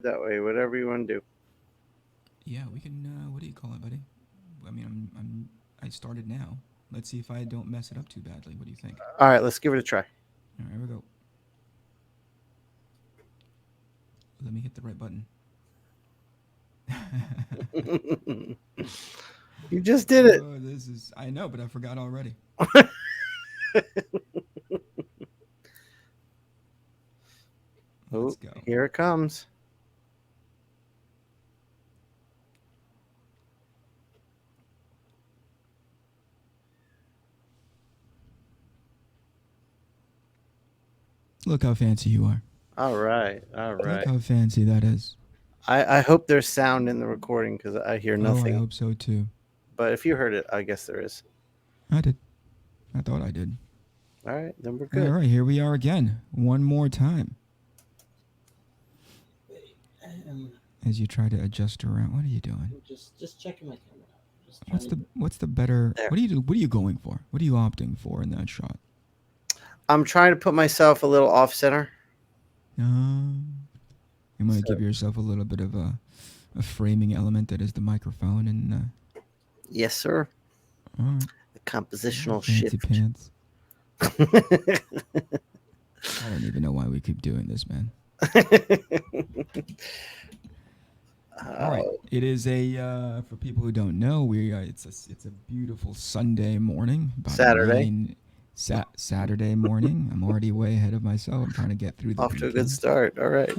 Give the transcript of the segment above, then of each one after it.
that way. Whatever you want to do. Yeah, we can. What do you call it, buddy? I mean, I started now. Let's see if I don't mess it up too badly. What do you think? All right, let's give it a try. All right, here we go. Let me hit the right button. You just did it. Oh, this is. I know, but I forgot already. Let's Oh, go. here it comes. Look how fancy you are. All right, all Look right. how fancy that is. I hope there's sound in the recording because I hear Oh, I nothing. hope so too. But if you heard it, I guess there is. I did. I thought I did. All right, then we're All good. right, here we are again. One more time. Um, As you try to adjust around. What are you doing? just checking my camera out. Just trying What's to. the better? There. What do you do? What are you going for? What are you opting for in that shot? I'm trying to put myself a little off center. You want to So, give yourself a little bit of a framing element that is the microphone, and yes, sir. all right, The compositional fancy shift. pants. I don't even know why we keep doing this, man. All right, Oh, it is a for people who don't know, we it's a beautiful Sunday morning, about Saturday. 9 Saturday morning. I'm already way ahead of myself. I'm trying to get through the Off to a good weekend. start. All right.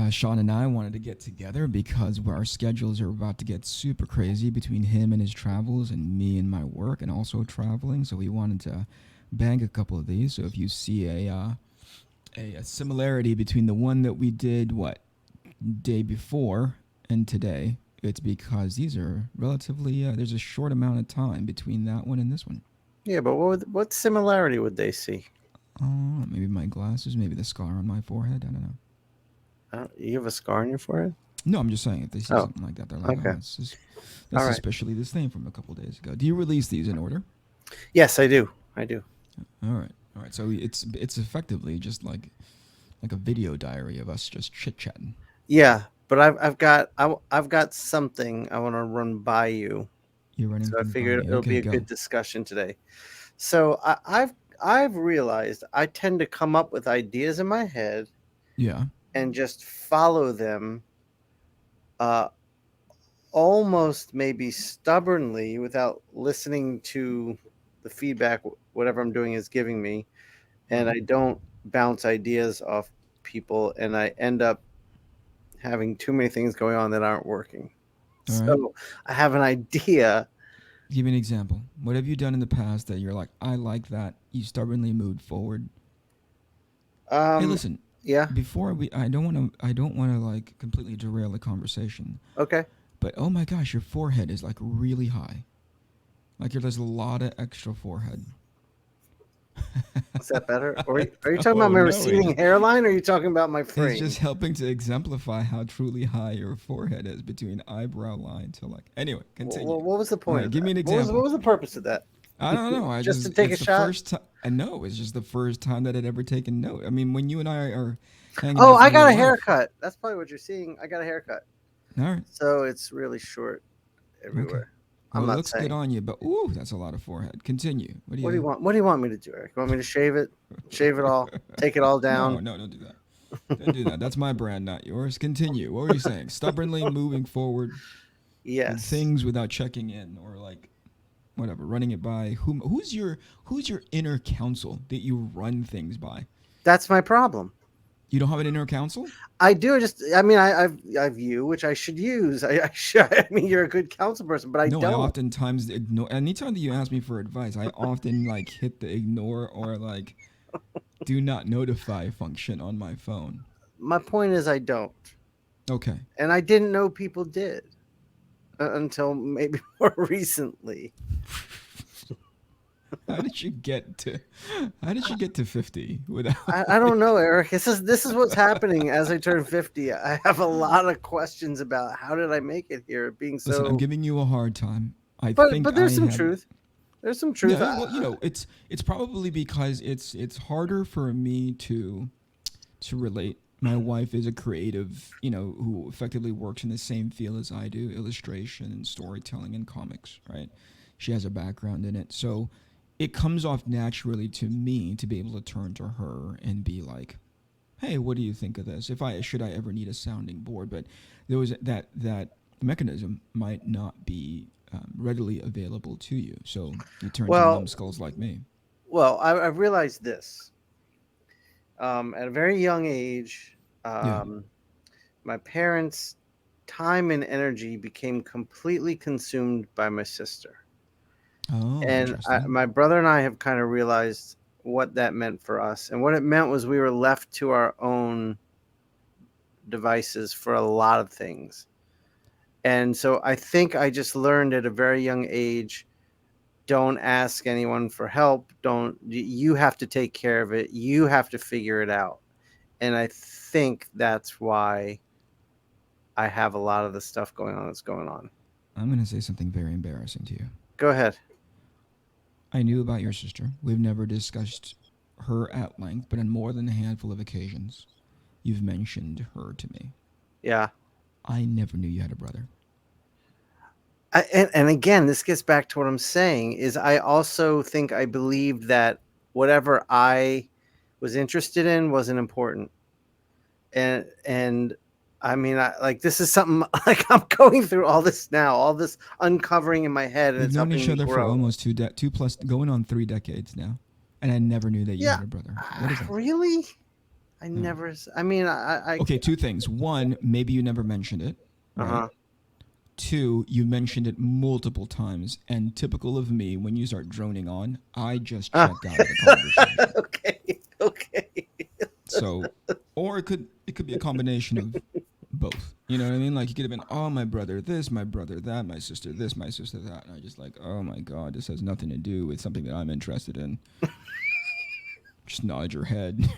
Sean and I wanted to get together because our schedules are about to get super crazy between him and his travels and me and my work and also traveling. So we wanted to bang a couple of these. So if you see a similarity between the one that we did day before and today, it's because these are relatively there's a short amount of time between that one and this one. Yeah, but what similarity would they see? Oh, maybe my glasses, maybe the scar on my forehead. I don't know. You have a scar on your forehead? No, I'm just saying if they see Oh, something like that, they're like, okay. oh, All that's right. especially this thing from a couple days ago. Do you release these in order? Yes, I do. I do. All right. So it's effectively just like a video diary of us just chit chatting. Yeah, but I've got something I want to run by you. You're running So I things by figured me. it'll Okay, be a go. good discussion today. So I've realized I tend to come up with ideas in my head Yeah. and just follow them uh almost maybe stubbornly without listening to the feedback whatever I'm doing is giving me, and Mm-hmm. I don't bounce ideas off people, and I end up having too many things going on that aren't working. All right. So I have an idea. Give me an example. What have you done in the past that you're like, I like that? You stubbornly moved forward. Hey, Um, listen. yeah, Before we, I don't want to like completely derail the conversation. okay. But oh my gosh, your forehead is like really high. Like there's a lot of extra forehead. Is that better? Or are you talking about Oh my no, receding hairline? Or are you talking about my it's frame? just helping to exemplify how truly high your forehead is between eyebrow line to like. Anyway, continue. What was the All point right, of give that? me an What example. was the purpose of that? I don't know. I Just to just take a it's the shot? first time. I know it's just the first time that I'd ever taken note. I mean, when you and I are hanging Oh, out I in got real a life. haircut. That's probably what you're seeing. I got a haircut, All right, so it's really short okay. everywhere. I'm Well, it not looks good saying. on you, but ooh, that's a lot of forehead. Continue. What do What do you you? want? What do you want me to do, Eric? You want me to shave it? Shave it all? Take it all No, down? no, don't do that. Don't do that. That's my brand, not yours. Continue. What were you saying? Stubbornly moving forward with Yes. things without checking in or like whatever, running it by who's your inner counsel that you run things by? That's my problem. You don't have an inner counsel? I do. Just, I mean, I've you, which I should use. I should. I mean, you're a good counsel person, but I No, I don't. oftentimes ignore. Anytime that you ask me for advice, I often like hit the ignore or like do not notify function on my phone. My point is, I don't, Okay. and I didn't know people did until maybe more recently. How did you get to? How did you get to 50 without? I don't know, Eric. This is what's happening as I turn 50. I have a lot of questions about how did I make it here, being Listen, I'm so. giving you a hard time. I But think I there's some had. truth. There's some truth. Yeah, well, it's probably because it's harder for me to relate My wife is a creative, who effectively works in the same field as I do, illustration and storytelling and comics, right? She has a background in it. So it comes off naturally to me to be able to turn to her and be like, "Hey, what do you think of this? If I should I ever need a sounding board?" But there was that mechanism might not be readily available to you. So you turn to Well, numbskulls like me. I realized this at a very young age. Yeah. Um, my parents' time and energy became completely consumed by my sister. Oh, And interesting. my brother and I have kind of realized what that meant for us. And what it meant was we were left to our own devices for a lot of things. And so I think I just learned at a very young age, don't ask anyone for help. Don't, you have to take care of it. You have to figure it out. And I think that's why I have a lot of the stuff going on that's going on. I'm going to say something very embarrassing to you. Go ahead. I knew about your sister. We've never discussed her at length, but on more than a handful of occasions, you've mentioned her to me. Yeah. I never knew you had a brother. And again, this gets back to what I'm saying is I also think I believed that whatever I was interested in wasn't important. And I mean, like this is something like I'm going through all this now, all this uncovering in my head, and We've it's known helping each me other for grow. almost two plus, going on 3 decades now, and I never knew that you Yeah, had a brother. What is that? really? I Yeah. never. I mean, Okay, two things. One, maybe you never mentioned it, uh right? huh. Two, you mentioned it multiple times, and typical of me, when you start droning on, I just check out of the conversation. Okay. Okay. So, or it could be a combination of both. You know what I mean? Like you could have been, oh, my brother this, my brother that, my sister this, my sister that, and I just like, oh my god, this has nothing to do with something that I'm interested in. Just nod your head.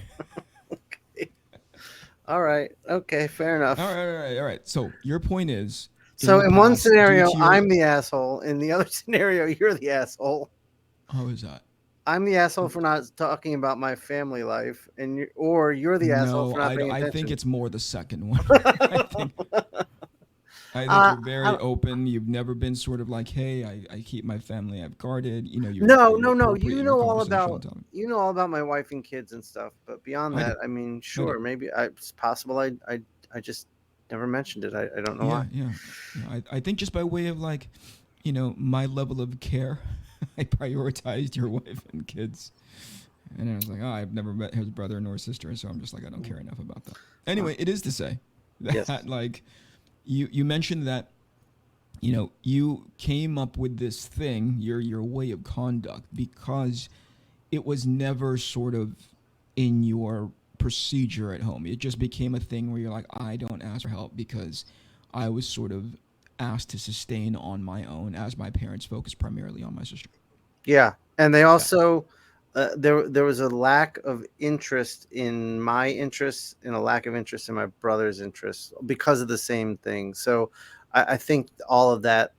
All right. Okay. Fair All enough. right, all right, all right. So your point is, in So the in one past, due scenario, to your, I'm the asshole. In the other scenario, you're the asshole. how is that? I'm the asshole for not talking about my family life, and or you're the asshole No, for not paying I think attention. it's more the second one. I think I think uh, you're very uh, open. You've never been sort of like, hey, I keep my family, I've guarded. no, You're no, no. appropriate in your conversation. Tell me. You know all about my wife and kids and stuff. But beyond I do. that, I mean, I do. sure, maybe it's possible. I just never mentioned it. I don't know why. Yeah, yeah, yeah. I think just by way of like, my level of care, I prioritized your wife and kids. And I was like, oh, I've never met his brother nor sister, so I'm just like, I don't care enough about that. Uh, Anyway, it is to say that yes. like you mentioned that you came up with this thing, your way of conduct, because it was never sort of in your procedure at home. It just became a thing where you're like, I don't ask for help because I was sort of asked to sustain on my own as my parents focused primarily on my sister. Yeah, and they Yeah. also there was a lack of interest in my interests and a lack of interest in my brother's interests because of the same thing. So I think all of that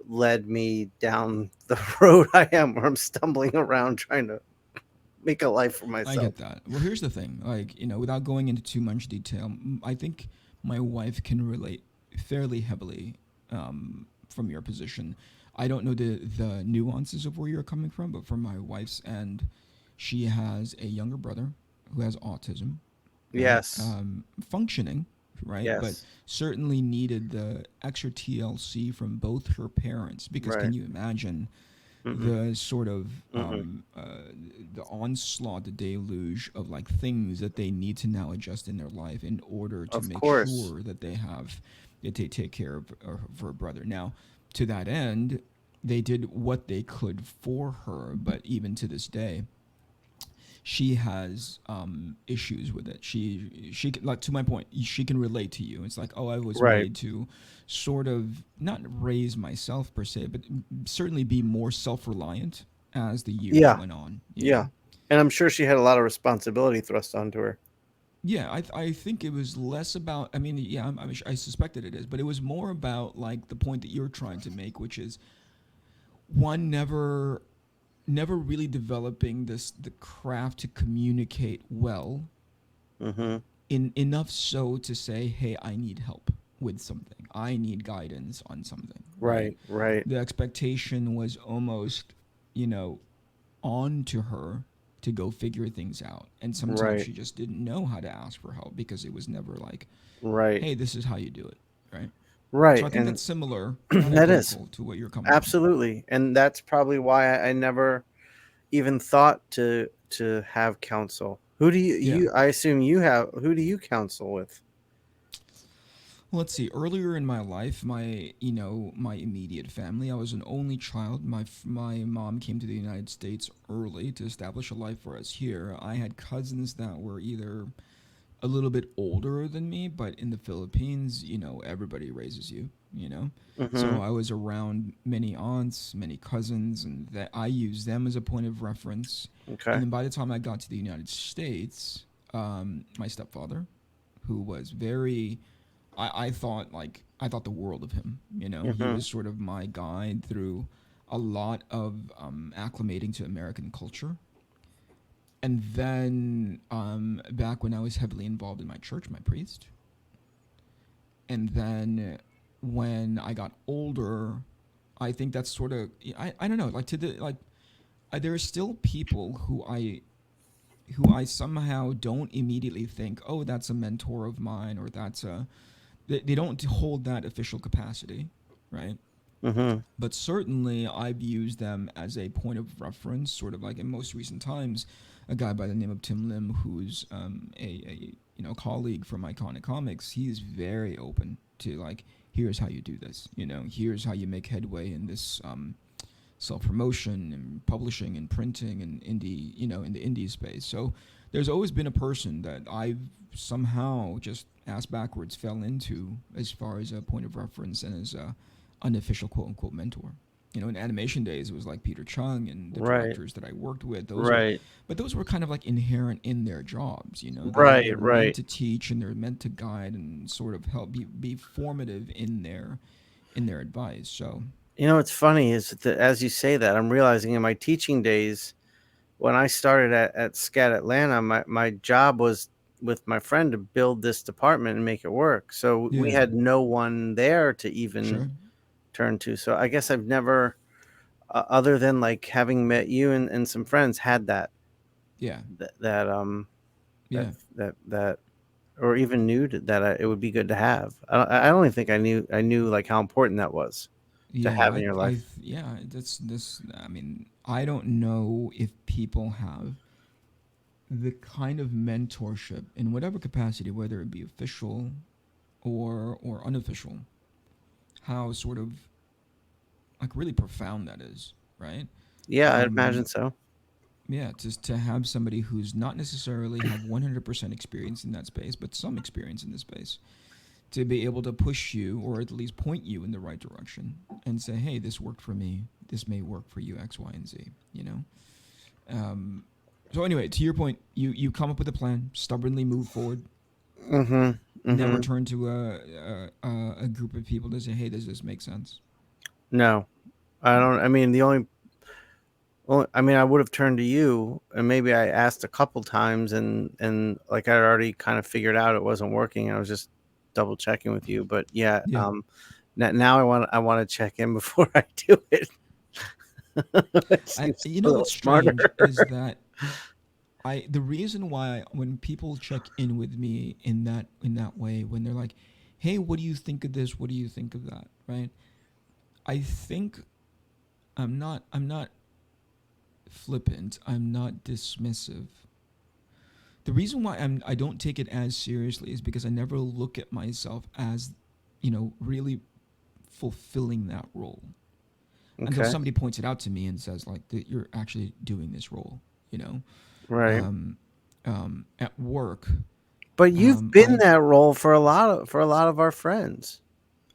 led me down the road I am, where I'm stumbling around trying to make a life for I myself. get that. Well, here's the thing. Like, without going into too much detail, I think my wife can relate fairly heavily from your position. I don't know the nuances of where you're coming from, but from my wife's end, she has a younger brother who has autism, right? Yes, Functioning, right? But yes, certainly needed the extra TLC from both her parents because right. can you imagine Mm-mm, the sort of mm-mm. the onslaught, the deluge of like things that they need to now adjust in their life in order to Of make course. sure that they take care of her brother. Now, to that end, they did what they could for her, but even to this day, she has issues with it. Like to my point, she can relate to you. It's like, oh, I was Right. made to sort of not raise myself per se, but certainly be more self-reliant as the years Yeah, went on. yeah. And I'm sure she had a lot of responsibility thrust onto her. Yeah, I think it was less about. I mean, yeah, I suspected it is, but it was more about like the point that you're trying to make, which is one never really developing the craft to communicate well Mm-hmm. in enough so to say, hey, I need help with something. I need guidance on something, right? Right. Right. The expectation was almost, you know, on to her to go figure things out. And sometimes Right. she just didn't know how to ask for help because it was never like, Right. hey, this is how you do it, right? So Right. I think And that's similar, not that is identical to what you're coming from. absolutely, and that's probably why I never even thought to have counsel. Who do you Yeah. you? I assume you have. Who do you counsel with? Well, let's see. Earlier in my life, my immediate family. I was an only child. My mom came to the United States early to establish a life for us here. I had cousins that were either a little bit older than me, but in the Philippines, everybody raises you, you know. Mm-hmm. So I was around many aunts, many cousins, and that I used them as a point of reference. And Okay. then by the time I got to the United States, my stepfather, who was very I thought the world of him. He Mm-hmm. was sort of my guide through a lot of acclimating to American culture. And then back when I was heavily involved in my church, my priest. And then when I got older, I think that's sort of I don't know, like to the like there are still people who I somehow don't immediately think, oh, that's a mentor of mine, or that's a they don't hold that official capacity, right? Mm-hmm. But certainly I've used them as a point of reference, sort of like in most recent times, a guy by the name of Tim Lim, who's a colleague from Iconic Comics. He's very open to like, here's how you do this. Here's how you make headway in this self promotion and publishing and printing and in the indie space. So there's always been a person that I've somehow just ass backwards fell into as far as a point of reference and as a unofficial quote unquote mentor. In animation days, it was like Peter Chung and the Right. directors that I worked with. Right. But those were kind of like inherent in their jobs. They're Right. meant Right. to teach and they're meant to guide and sort of help be formative in their advice. So What's funny is that as you say that, I'm realizing in my teaching days, when I started at SCAT Atlanta, my job was with my friend to build this department and make it work. So we yeah, had no one there to even sure, turn to. So I guess I've never, other than like having met you and some friends, had yeah, that that that yeah. that or even knew that it would be good to have. I don't even think I knew like how important that was to Yeah, have in your life. yeah, that's this. I mean, I don't know if people have the kind of mentorship in whatever capacity, whether it be official or unofficial, how sort of like really profound that is, right? Yeah, I'd imagine Um, so. yeah, to have somebody who's not necessarily have 100% experience in that space, but some experience in this space, to be able to push you or at least point you in the right direction and say, hey, this worked for me. This may work for you, X, Y, and Z, you know? Um, so anyway, to your point, you come up with a plan, stubbornly move forward, Mhm. never Mhm. turn to a group of people to say, hey, does this make sense? No, I Yeah. don't. I mean, I mean, I would have turned to you, and maybe I asked a couple times, and like I already kind of figured out it wasn't working. I was just double checking with you, but yeah. Yeah. Now I want to check in before I do it. It seems You a know little what's smarter. strange is that the reason why when people check in with me in that way, when they're like, hey, what do you think of this? What do you think of that? Right? I think I'm not flippant. I'm not dismissive. The reason why I don't take it as seriously is because I never look at myself as, really fulfilling that role until Okay. somebody points it out to me and says like that you're actually doing this role. You know, Right. um, at work, But you've been I that role for a lot of our friends.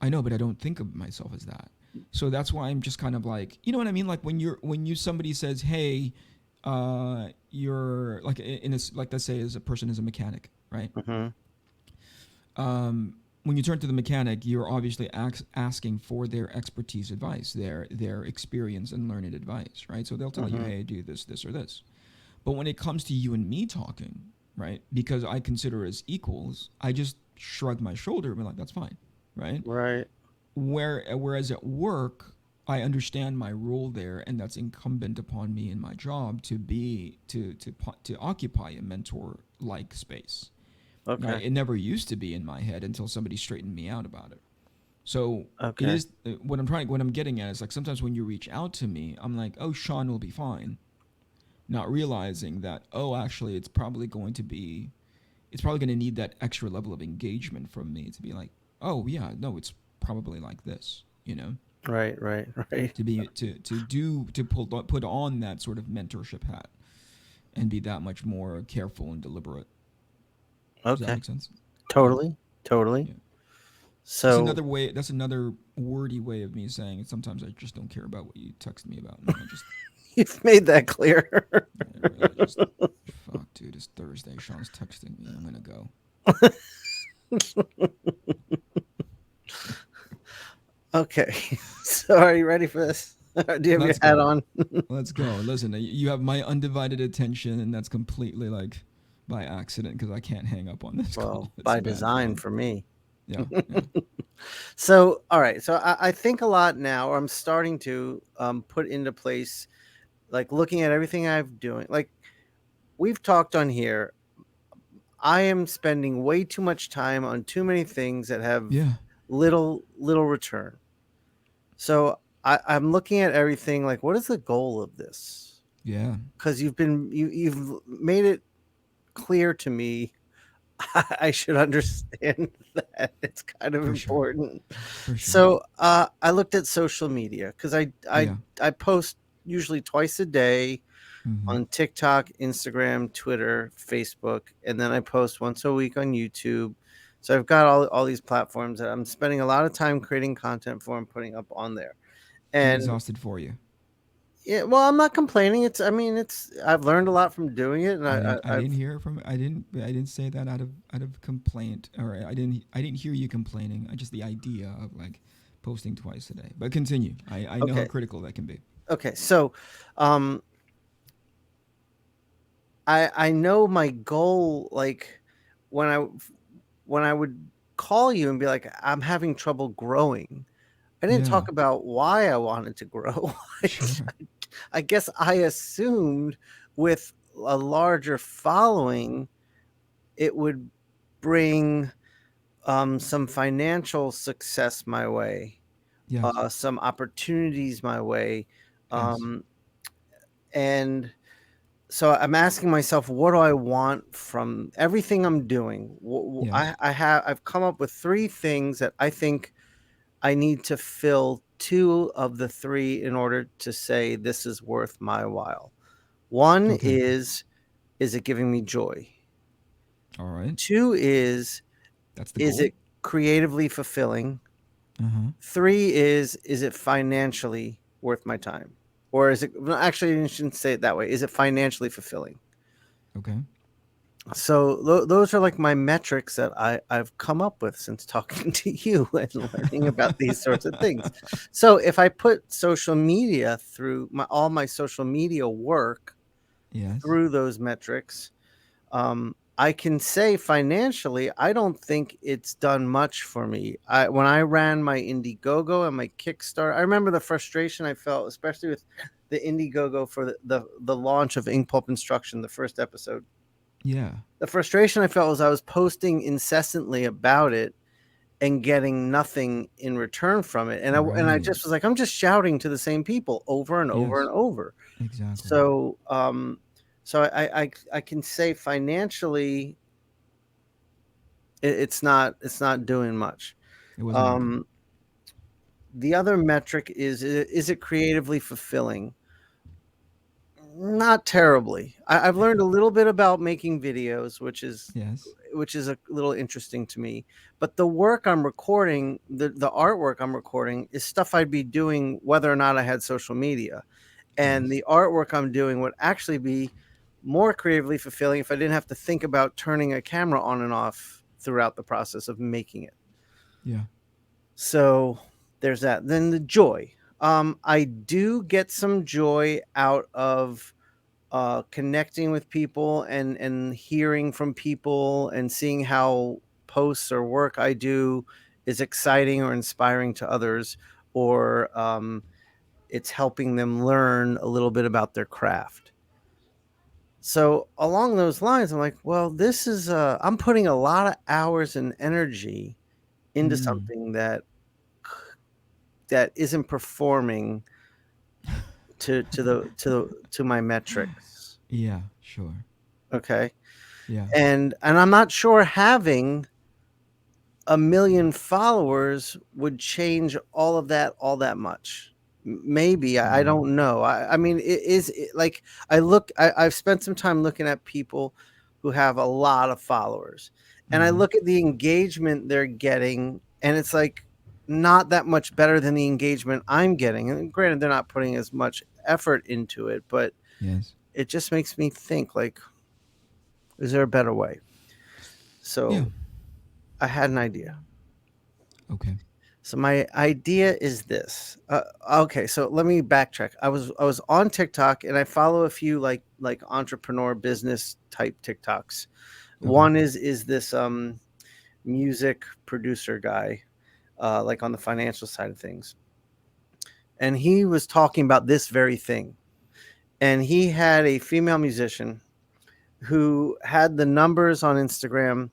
I know, but I don't think of myself as that. So that's why I'm just kind of like, you know what I mean? Like when you somebody says, "Hey, you're like in a like let's say as a person is a mechanic, right? Mhm. When you turn to the mechanic, you're obviously asking for their expertise advice, their experience and learned advice, right? So they'll tell you, Mhm. "Hey, do this, this, or this." But when it comes to you and me talking, right? Because I consider as equals, I just shrug my shoulder and be like, that's fine, right? Right. Whereas at work, I understand my role there, and that's incumbent upon me in my job to be to occupy a mentor like space. Right? Okay. It never used to be in my head until somebody straightened me out about it. So it Okay. is what I'm getting at is like sometimes when you reach out to me, I'm like, oh, Sean will be fine, not realizing that oh, actually, it's probably going to need that extra level of engagement from me to be like, oh yeah, no, it's probably like this, Right. Right. Right. to put on that sort of mentorship hat and be that much more careful and deliberate. Does that Okay. make sense? Yeah, Totally. Totally. yeah. That's So another way. That's another wordy way of me saying sometimes I just don't care about what you text me about, man. I just, you've made that clear. I really just, fuck, dude. It's Thursday. Sean's texting me. I'm gonna go. Okay. So are you ready for this? Do you have your Let's hat go. on? Let's go. Listen, you have my undivided attention, and that's completely like by accident because I can't hang up on this Well, call. It's by bad design form. for me. Yeah, yeah, So, all right. So I think a lot now, or I'm starting to put into place, like looking at everything I've doing. Like we've talked on here, I am spending way too much time on too many things that have yeah, little return. So I'm looking at everything like, what is the goal of this? yeah. Because you've made it clear to me I should understand that it's kind of For sure, important. for sure. So I looked at social media because Yeah. I post usually twice a day Mm-hmm. on TikTok, Instagram, Twitter, Facebook, and then I post once a week on YouTube. So I've got all these platforms that I'm spending a lot of time creating content for and putting up on there. I'm And exhausted for you. yeah, well, I'm not complaining. I mean, I've learned a lot from doing it, and I didn't I've hear it from I didn't say that out of complaint, or I didn't hear you complaining. I just the idea of like posting twice a day. But continue. I know how okay, critical that can be. okay. So, um, I know my goal. Like when I when I would call you and be like, I'm having trouble growing. I didn't Yeah. talk about why I wanted to grow. Sure. I guess I assumed with a larger following, it would bring some financial success my way, Yes. some opportunities my way. Yes. Um, and so I'm asking myself, what do I want from everything I'm doing? Yes. I've come up with three things that I think I need to fill two of the three in order to say this is worth my while. One Okay. is it giving me joy? All right. Two That's the is goal. it creatively fulfilling? Uh huh. Three is it financially worth my time? Or is it well, actually, I shouldn't say it that way. Is it financially fulfilling? Okay. So those are like my metrics that I've come up with since talking to you and learning about these sorts of things. So if I put social media through all my social media work Yes. through those metrics, I can say financially, I don't think it's done much for me. When I ran my Indiegogo and my Kickstarter, I remember the frustration I felt, especially with the Indiegogo for the launch of Ink Pulp Instruction, the first episode. Yeah. The frustration I felt was I was posting incessantly about it and getting nothing in return from it. And I Right. just was like, I'm just shouting to the same people over and over and Yes. over. Exactly. So I can say financially it's not doing much. It wasn't working. Um, the other metric is it creatively fulfilling? Not terribly. I've learned a little bit about making videos, Yes. which is a little interesting to me. But the work I'm recording, the artwork I'm recording, is stuff I'd be doing whether or not I had social media. And Yes. the artwork I'm doing would actually be more creatively fulfilling if I didn't have to think about turning a camera on and off throughout the process of making it. Yeah. So there's that. Then the joy. I do get some joy out of connecting with people and hearing from people and seeing how posts or work I do is exciting or inspiring to others, or it's helping them learn a little bit about their craft. So along those lines, I'm like, well, this is I'm putting a lot of hours and energy into Mm. something that isn't performing to my metrics. Yeah, sure. Okay. Yeah. And I'm not sure having a million followers would change all of that all that much. Maybe I Mm. don't know. I mean, like I've spent some time looking at people who have a lot of followers, and I Mm. look at the engagement they're getting, and it's like not that much better than the engagement I'm getting. And granted, they're not putting as much effort into it, but Yes. it just makes me think like, is there a better way? Yeah. So I had an idea. Okay. So my idea is this. Okay, so let me backtrack. I was on TikTok and I follow a few like entrepreneur business type TikToks. Okay. One is this music producer guy, like on the financial side of things, and he was talking about this very thing. And he had a female musician who had the numbers on Instagram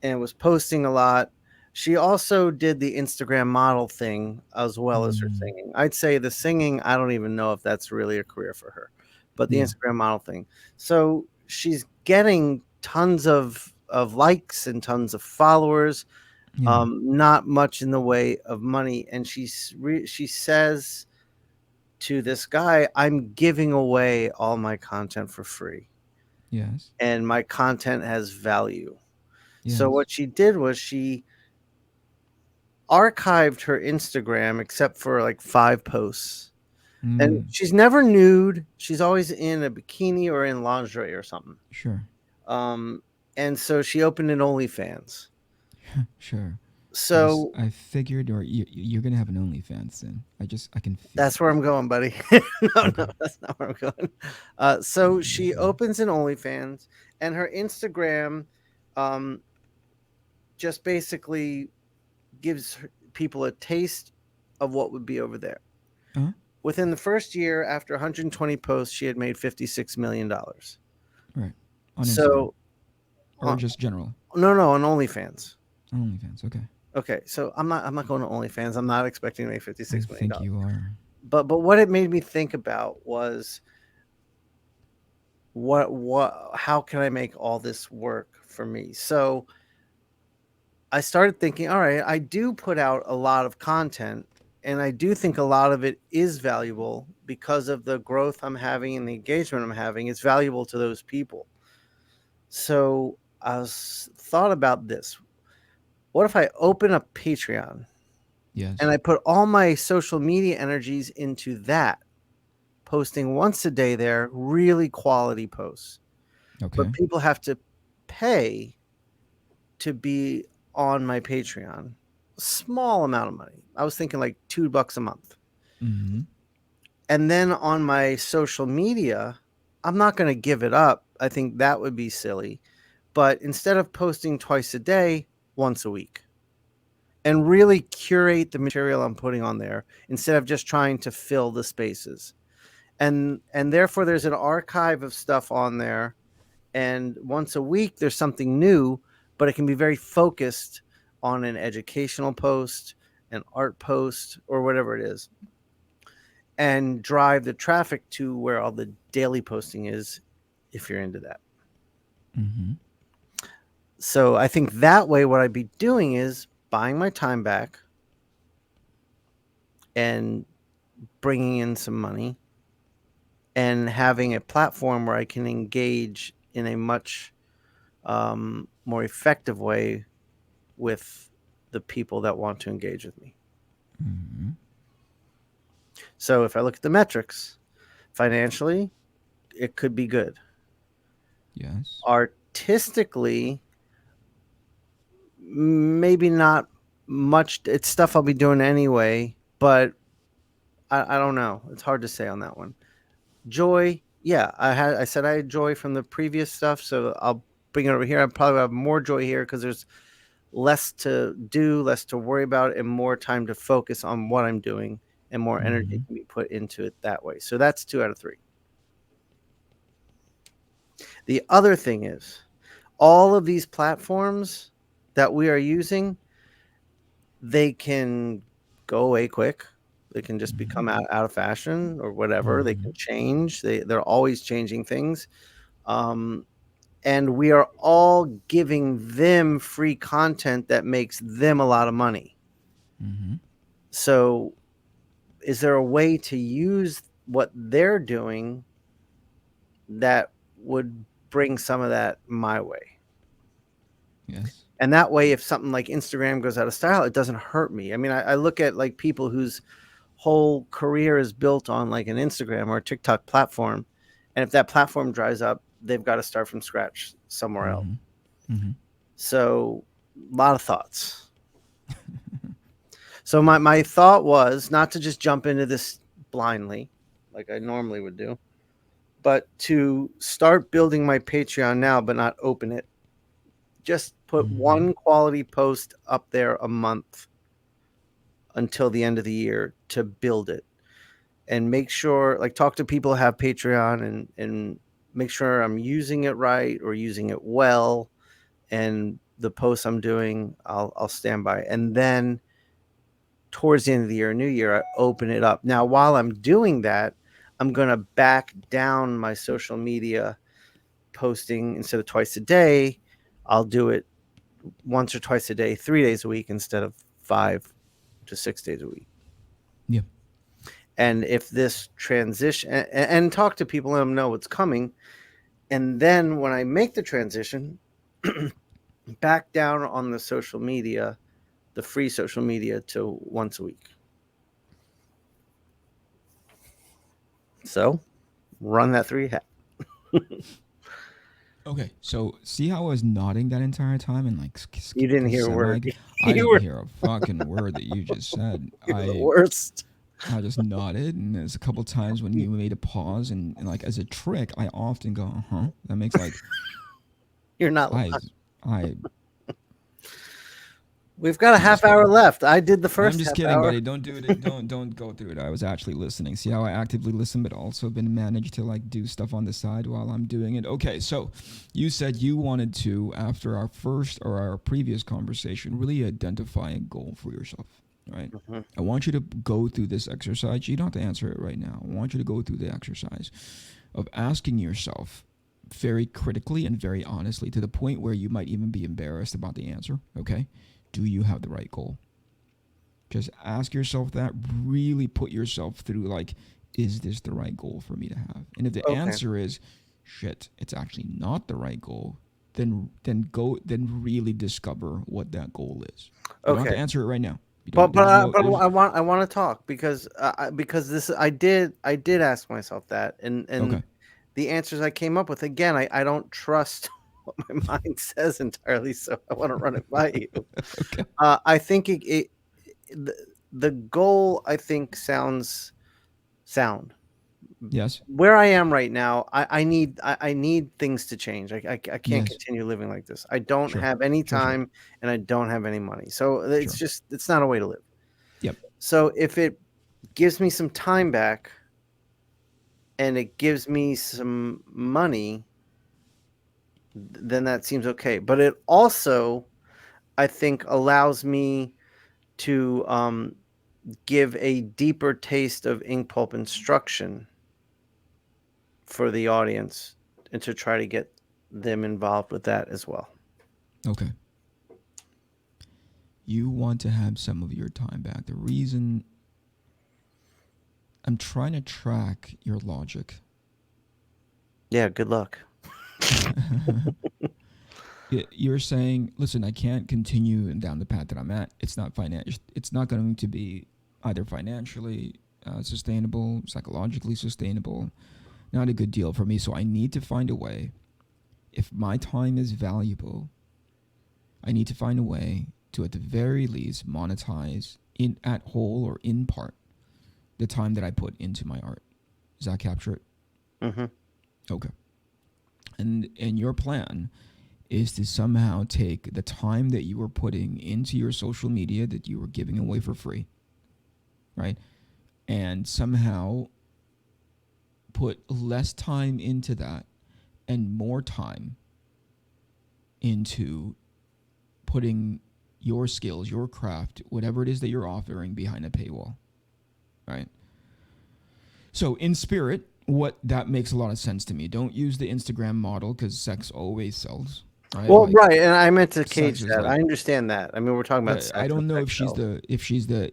and was posting a lot. She also did the Instagram model thing as well as her Mm. singing. I'd say the singing, I don't even know if that's really a career for her, but the Yeah. Instagram model thing. So she's getting tons of likes and tons of followers, Yeah. not much in the way of money. And she says to this guy, "I'm giving away all my content for free, Yes. and my content has value." So Yes. what she did was she archived her Instagram except for like 5 posts. And Mm. she's never nude. She's always in a bikini or in lingerie or something. Sure. Um, and so she opened an OnlyFans. Sure. So I figured, or you're gonna have an OnlyFans then. I can feel that's it. where I'm going, buddy. No, Okay. no, that's not where I'm going. So she opens an OnlyFans, and her Instagram um, just basically gives people a taste of what would be over there. Uh huh. Within the first year, after 120 posts, she had made $56 million. Right. On Instagram So, or just general no, no, on OnlyFans. OnlyFans. Okay. Okay, so I'm not going to OnlyFans. I'm not expecting to make fifty I six million think dollars. you are. But what it made me think about was what how can I make all this work for me? So I started thinking, all right, I do put out a lot of content, and I do think a lot of it is valuable because of the growth I'm having and the engagement I'm having. It's valuable to those people. So thought about this. What if I open a Patreon and Yes. I put all my social media energies into that, posting once a day there, really quality posts. But Okay. people have to pay to be on my Patreon. Small amount of money. I was thinking like $2 a month. Mm-hmm. And then on my social media, I'm not going to give it up. I think that would be silly. But instead of posting twice a day, once a week, and really curate the material I'm putting on there instead of just trying to fill the spaces. And therefore there's an archive of stuff on there, and once a week there's something new, but it can be very focused on an educational post, an art post, or whatever it is, and drive the traffic to where all the daily posting is if you're into that. Mm-hmm. So I think that way what I'd be doing is buying my time back and bringing in some money and having a platform where I can engage in a much more effective way with the people that want to engage with me. Mm-hmm. So if I look at the metrics, financially, it could be good. Yes. Artistically, maybe not much. It's stuff I'll be doing anyway, but I don't know. It's hard to say on that one. Joy, Yeah, I said I had joy from the previous stuff, so I'll bring it over here. I probably have more joy here because there's less to do, less to worry about, and more time to focus on what I'm doing, and more energy Mm-hmm. can be put into it that way. So that's 2 out of 3. The other thing is, all of these platforms that we are using, they can go away quick. They can just Mm-hmm. become out of fashion or whatever. They Mm-hmm. can change. They're always changing things. Um, and we are all giving them free content that makes them a lot of money. Mm-hmm. So, is there a way to use what they're doing that would bring some of that my way? Yes. And that way, if something like Instagram goes out of style, it doesn't hurt me. I mean, I look at like people whose whole career is built on like an Instagram or a TikTok platform. And if that platform dries up, they've got to start from scratch somewhere else. Mm-hmm. Mm-hmm. So, a lot of thoughts. So my thought was not to just jump into this blindly like I normally would do, but to start building my Patreon now but not open it. Just put Mm-hmm. one quality post up there a month until the end of the year to build it, and make sure, like, talk to people who have Patreon, and make sure I'm using it right or using it well, and the posts I'm doing, I'll stand by. And then towards the end of the year, new year, I open it up. Now, while I'm doing that, I'm going to back down my social media posting. Instead of twice a day, I'll do it once or twice a day, 3 days a week instead of 5 to 6 days a week. Yeah. And if this transition, and talk to people, let them know what's coming. And then when I make the transition, back down on the social media, the free social media, to once a week. So run that through your head. Okay, so see how I was nodding that entire time and like You didn't hear a semi. word. I You didn't were, hear a fucking word that you just said. you're the worst. I just nodded, and there's a couple times when you made a pause, and like as a trick, I often go, uh huh. That makes like You're not. I I. We've got a I'm just half hour kidding. left. I did the I'm first just half kidding, hour. buddy. Don't do it. Don't go through it. I was actually listening. See how I actively listen, but also been managed to like do stuff on the side while I'm doing it. Okay, so you said you wanted to, after our first or our previous conversation, really identify a goal for yourself, right? Mhm. I want you to go through this exercise. You don't have to answer it right now. I want you to go through the exercise of asking yourself very critically and very honestly, to the point where you might even be embarrassed about the answer. Okay, do you have the right goal? Just ask yourself that. Really put yourself through, like, is this the right goal for me to have? And if the Okay. answer is shit, it's actually not the right goal, then really discover what that goal is. You don't have Okay. to answer it right now. You But don't but there's I, no but there's I want to talk because this I did ask myself that, and okay. the answers I came up with, again, I don't trust what my mind says entirely, so I want to run it by you. Okay. I think the, the goal, I think, sounds sound. Yes. Where I am right now, I need things to change. I can't Yes. continue living like this. I don't Sure. have any Sure, sure. time, and I don't have any money. So it's Sure. just, it's not a way to live. Yep. So if it gives me some time back and it gives me some money, then that seems okay. But it also, I think, allows me to give a deeper taste of ink pulp instruction for the audience, and to try to get them involved with that as well. Okay. You want to have some of your time back. The reason I'm trying to track your logic. Yeah, good luck. You're saying, listen, I can't continue down the path that I'm at. It's not financial. It's not going to be either financially sustainable, psychologically sustainable. Not a good deal for me. So I need to find a way. If my time is valuable, I need to find a way to, at the very least, monetize in at whole or in part the time that I put into my art. Does that capture it? Mm-hmm. Okay. And your plan is to somehow take the time that you were putting into your social media that you were giving away for free, right? And somehow put less time into that and more time into putting your skills, your craft, whatever it is that you're offering behind a paywall, right? So in spirit, what that makes a lot of sense to me. Don't use the Instagram model because sex always sells, right? Well, Like right, and I meant to sex cage is that. like, I understand that. I mean, we're talking about but I sex and don't know sex sells. if she's the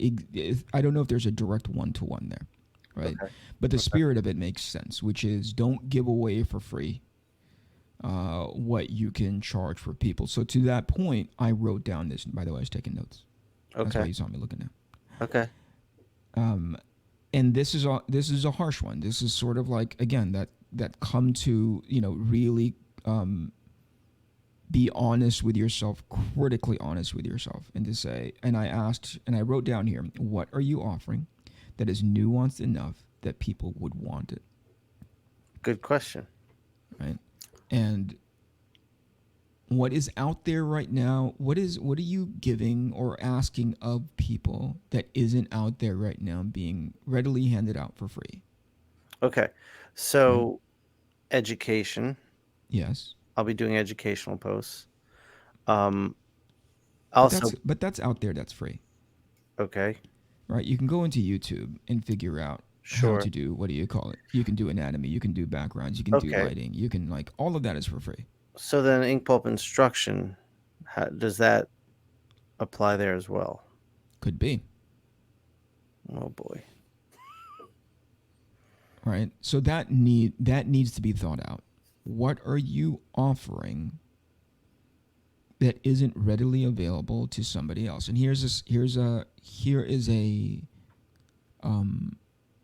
I don't know if there's a direct one to one there, right? Okay. But the Okay. spirit of it makes sense, which is don't give away for free what you can charge for people. So to that point, I wrote down this. By the way, I was taking notes. That's why Okay. you saw me looking at. Okay. And this is a harsh one. This is sort of like again that come to really be honest with yourself, critically honest with yourself, and to say. And I asked, and I wrote down here, what are you offering that is nuanced enough that people would want it, Good question. right? And what is out there right now, what are you giving or asking of people that isn't out there right now being readily handed out for free, Okay. right? So, education. Yes. I'll be doing educational posts. Um, but also, that's but that's out there, that's free, okay. right? You can go into YouTube and figure out how Sure. to do, what do you call it, you can do anatomy, you can do backgrounds, you can do Okay. lighting, you can, like, all of that is for free. So then ink pulp instruction, does that apply there as well? Could be, Oh boy. right? So that needs to be thought out. What are you offering that isn't readily available to somebody else? And here is a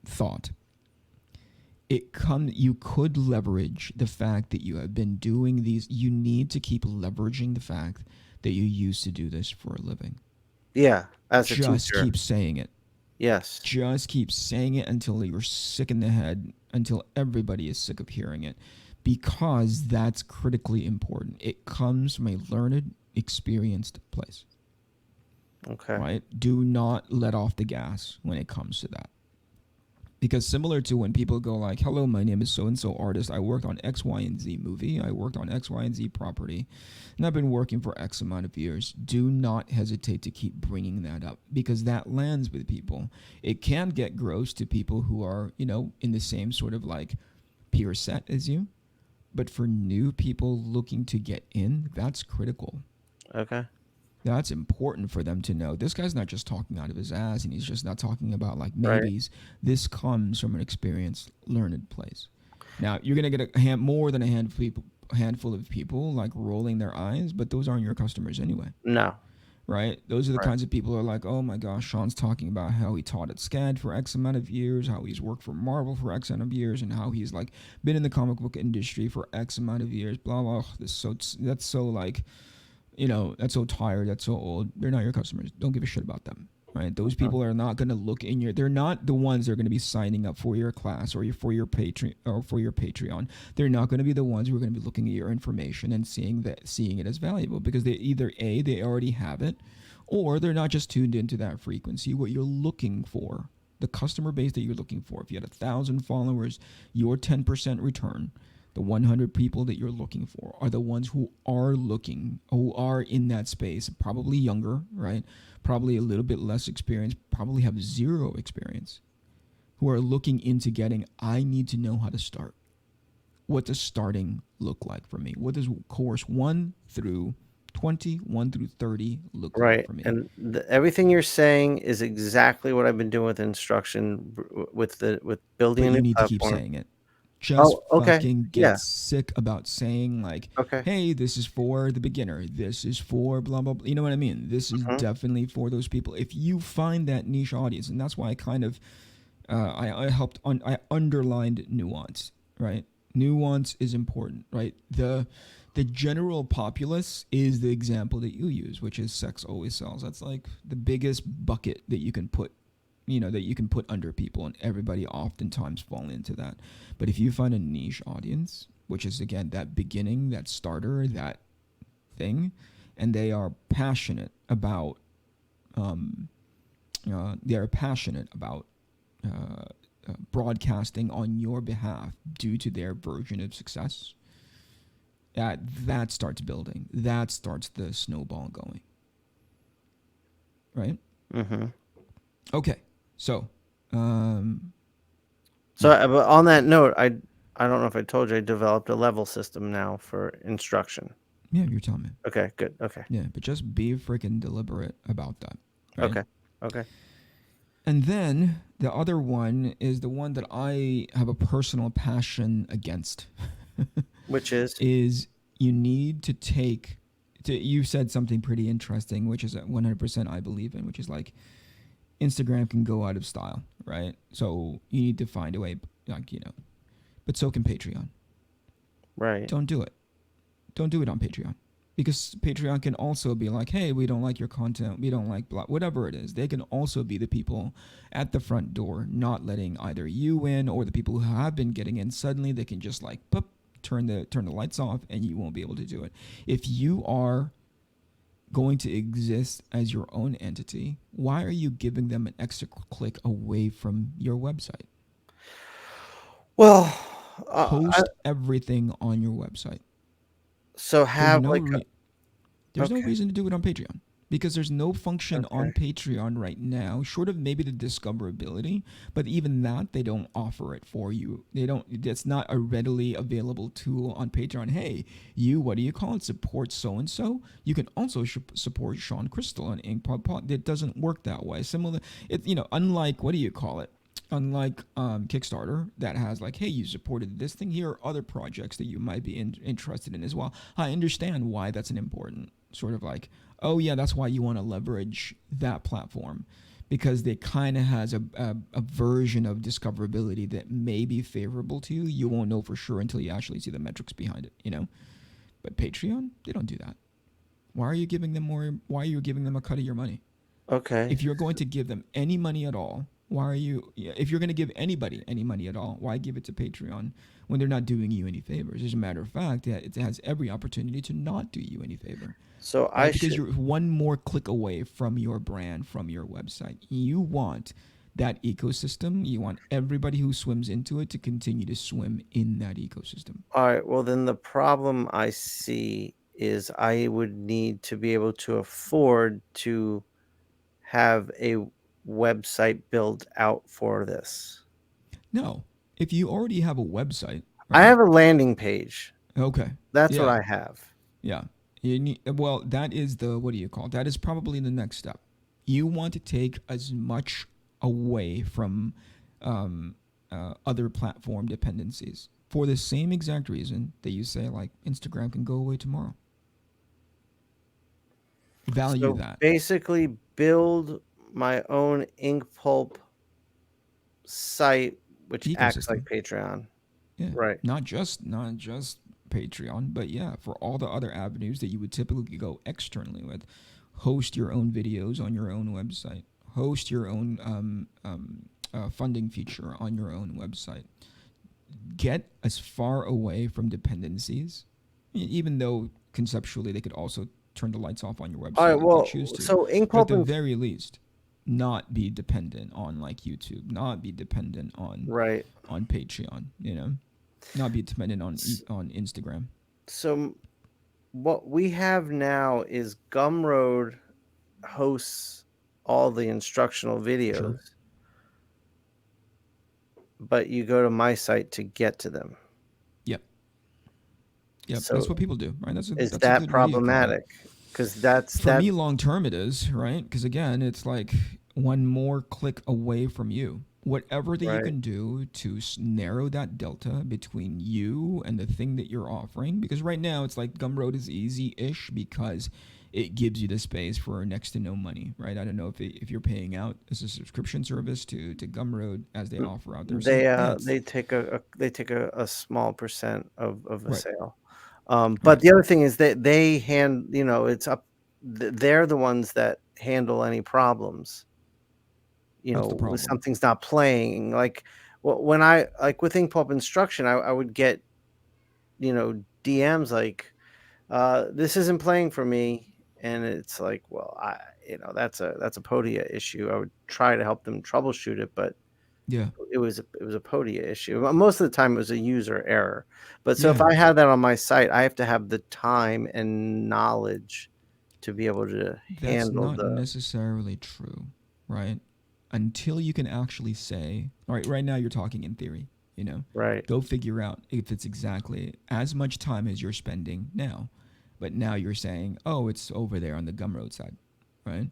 thought. You could leverage the fact that you have been doing these. You need to keep leveraging the fact that you used to do this for a living. Yeah, as a Just teacher. keep saying it. Yes. Just keep saying it until you're sick in the head, until everybody is sick of hearing it, because that's critically important. It comes from a learned, experienced place, Okay. right? Do not let off the gas when it comes to that. Because similar to when people go like, hello, my name is so-and-so artist, I worked on X, Y, and Z movie, I worked on X, Y, and Z property, and I've been working for X amount of years. Do not hesitate to keep bringing that up, because that lands with people. It can get gross to people who are, in the same sort of like peer set as you. But for new people looking to get in, that's critical. Okay. That's important for them to know. This guy's not just talking out of his ass, and he's just not talking about like Right. maybes. This comes from an experienced, learned place. Now you're gonna get more than a handful of people like rolling their eyes, but those aren't your customers anyway, No. right? Those are the Right. kinds of people who are like, oh my gosh, Sean's talking about how he taught at SCAD for X amount of years, how he's worked for Marvel for X amount of years, and how he's like been in the comic book industry for X amount of years. Blah blah. That's so like, that's so tired, that's so old. They're not your customers. Don't give a shit about them, right? Those Mhm. people are not going to look in your. They're not the ones that are going to be signing up for your class or for your Patreon. They're not going to be the ones who are going to be looking at your information and seeing it as valuable, because they either they already have it, or they're not just tuned into that frequency. What you're looking for, the customer base that you're looking for. If you had 1,000 followers, your 10% return, the 100 people that you're looking for are the ones who are in that space, probably younger, right? Probably a little bit less experience, probably have zero experience, who are looking into getting, I need to know how to start. What does starting look like for me? What does course 1 through 20, 1 through 30 look like Right. for me? And everything you're saying is exactly what I've been doing with instruction, with building But a new you need to keep platform. saying it. Just Oh, okay. fucking get Yeah. sick about saying like, Okay. hey, this is for the beginner. This is for blah blah blah. You know what I mean? This is Mhm. definitely for those people. If you find that niche audience, and that's why I kind of I underlined nuance, right? Nuance is important, right? The general populace is the example that you use, which is sex always sells. That's like the biggest bucket that you can put, that you can put under people, and everybody oftentimes fall into that. But if you find a niche audience, which is again that beginning, that starter, that thing, and they are passionate about um, they are passionate about broadcasting on your behalf due to their version of success, that starts building. That starts the snowball going. Right? Mm-hmm. Okay. So, um, So, yeah, but on that note, I don't know if I told you I developed a level system now for instruction. yeah, you're telling me. Okay, good. Okay, Yeah, but just be freaking deliberate about that, right? okay, okay. And then the other one is the one that I have a personal passion against. Which is Is you need to take you said something pretty interesting, which is 100% I believe in, which is like Instagram can go out of style, right? So you need to find a way, like, but so can Patreon. right. Don't do it. Don't do it on Patreon. Because Patreon can also be like, hey, we don't like your content, we don't like blah, whatever it is. They can also be the people at the front door, not letting either you in or the people who have been getting in. Suddenly, they can just like, boop, turn the lights off, and you won't be able to do it. If you are going to exist as your own entity, why are you giving them an extra click away from your website? Well, Host everything on your website. so There's have no like There's no okay, reason to do it on Patreon because there's no function okay. on Patreon right now, short of maybe the discoverability. But even that, they don't offer it for you. They don't. It's not a readily available tool on Patreon. Hey, what do you call it? Support so and so. You can also support Sean Crystal on INKPULP. It doesn't work that way. Similar, unlike what do you call it? Unlike Kickstarter, that has like, hey, you supported this thing. Here are other projects that you might be interested in as well. I understand why that's an important sort of like, oh yeah, that's why you want to leverage that platform, because it kind of has a version of discoverability that may be favorable to you. You won't know for sure until you actually see the metrics behind it. But Patreon, they don't do that. Why are you giving them more? Why are you giving them a cut of your money? Okay. If you're going to give them any money at all, why are you? If you're going to give anybody any money at all, why give it to Patreon when they're not doing you any favors? As a matter of fact, it has every opportunity to not do you any favor, So I right? Because should you're one more click away from your brand, from your website. You want that ecosystem. You want everybody who swims into it to continue to swim in that ecosystem. all right, well then the problem I see is I would need to be able to afford to have a website built out for this. No, if you already have a website, I right? have a landing page. Okay, That's what yeah, I have. yeah. Well, that is the what do you call it? That is probably the next step. You want to take as much away from other platform dependencies for the same exact reason that you say like Instagram can go away tomorrow. Value So that basically build my own InkPulp site which acts like ecosystem. Patreon. Yeah, Right. not just Patreon, but yeah, for all the other avenues that you would typically go externally with, host your own videos on your own website, host your own funding feature on your own website. Get as far away from dependencies, even though conceptually they could also turn the lights off on your All right, website if they choose well, to, so but at InkPulp the and very least, not be dependent on like YouTube, not be dependent right. on Patreon, not be dependent S- on Instagram. So what we have now is Gumroad hosts all the instructional videos, Sure. but you go to my site to get to them. Yep. Yep. That's So what people do, right? is That's a that good what do you call it? problematic? Because that's For me, that's long term, it is right because again, it's like one more click away from you. Whatever that you right. can do to narrow that delta between you and the thing that you're offering, because right now it's like Gumroad is easy-ish because it gives you the space for next to no money, right? I don't know if you're paying out as a subscription service to Gumroad as they offer out their site. Yeah, it's They take they take a small percent of a right, sale. But right. the other thing is that they it's up. They're the ones that handle any problems. That's the when problem. something's not playing. Like when I like with INKPULP instruction, I would get DMs like, this isn't playing for me, and it's like, well, that's a Podia issue. I would try to help them troubleshoot it, but Yeah. it was a Podia issue. Most of the time, it was a user error. But so if Yeah. I have that on my site, I have to have the time and knowledge to be able to That's handle not the necessarily true, right? Until you can actually say, all right, right now you're talking in theory, you know, right. go figure out if it's exactly as much time as you're spending now. But now you're saying, oh, it's over there on the Gumroad side, right?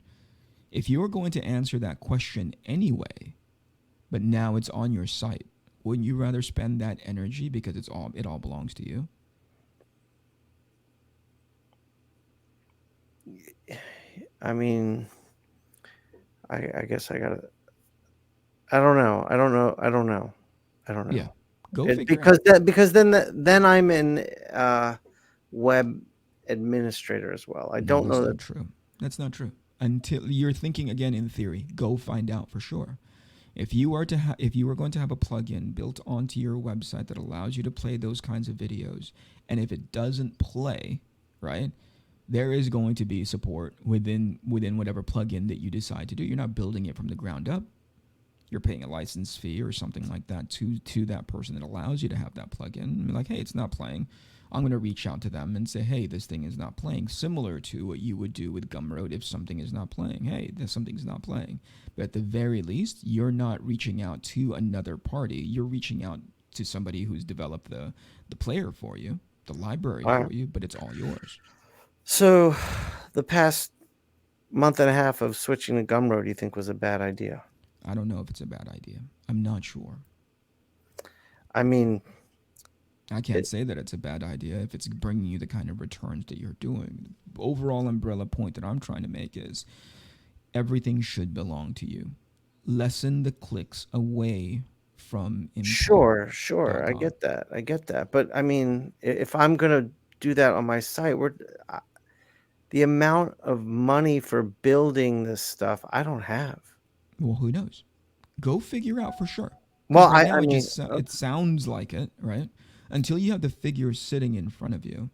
If you're going to answer that question anyway, but now it's on your site, wouldn't you rather spend that energy because it all belongs to you? I mean, I guess I gotta. I don't know. I don't know. I don't know. I don't Yeah. know. Go It, figure out. because then I'm an web administrator as well. I No, don't that's know that. not true. That's not true. Until you're thinking again in theory, go find out for sure. If you are going to have a plugin built onto your website that allows you to play those kinds of videos, and if it doesn't play, right, there is going to be support within whatever plugin that you decide to do. You're not building it from the ground up. You're paying a license fee or something like that to that person that allows you to have that plugin. I mean, like, hey, it's not playing. I'm going to reach out to them and say, hey, this thing is not playing, similar to what you would do with Gumroad if something is not playing. Hey, something's not playing. But at the very least, you're not reaching out to another party. You're reaching out to somebody who's developed the player for you, the library Wow. for you, but it's all yours. So, the past month and a half of switching to Gumroad, you think was a bad idea? I don't know if it's a bad idea. I'm not sure. I mean, I can't it, say that it's a bad idea if it's bringing you the kind of returns that you're doing. The overall umbrella point that I'm trying to make is everything should belong to you. Lessen the clicks away from sure, I impulp.com. get that, I get that. But I mean, if I'm gonna do that on my site, the amount of money for building this stuff, I don't have. Well, who knows? Go figure out for sure. Because Well, right I now mean, it sounds like it, right? Until you have the figure sitting in front of you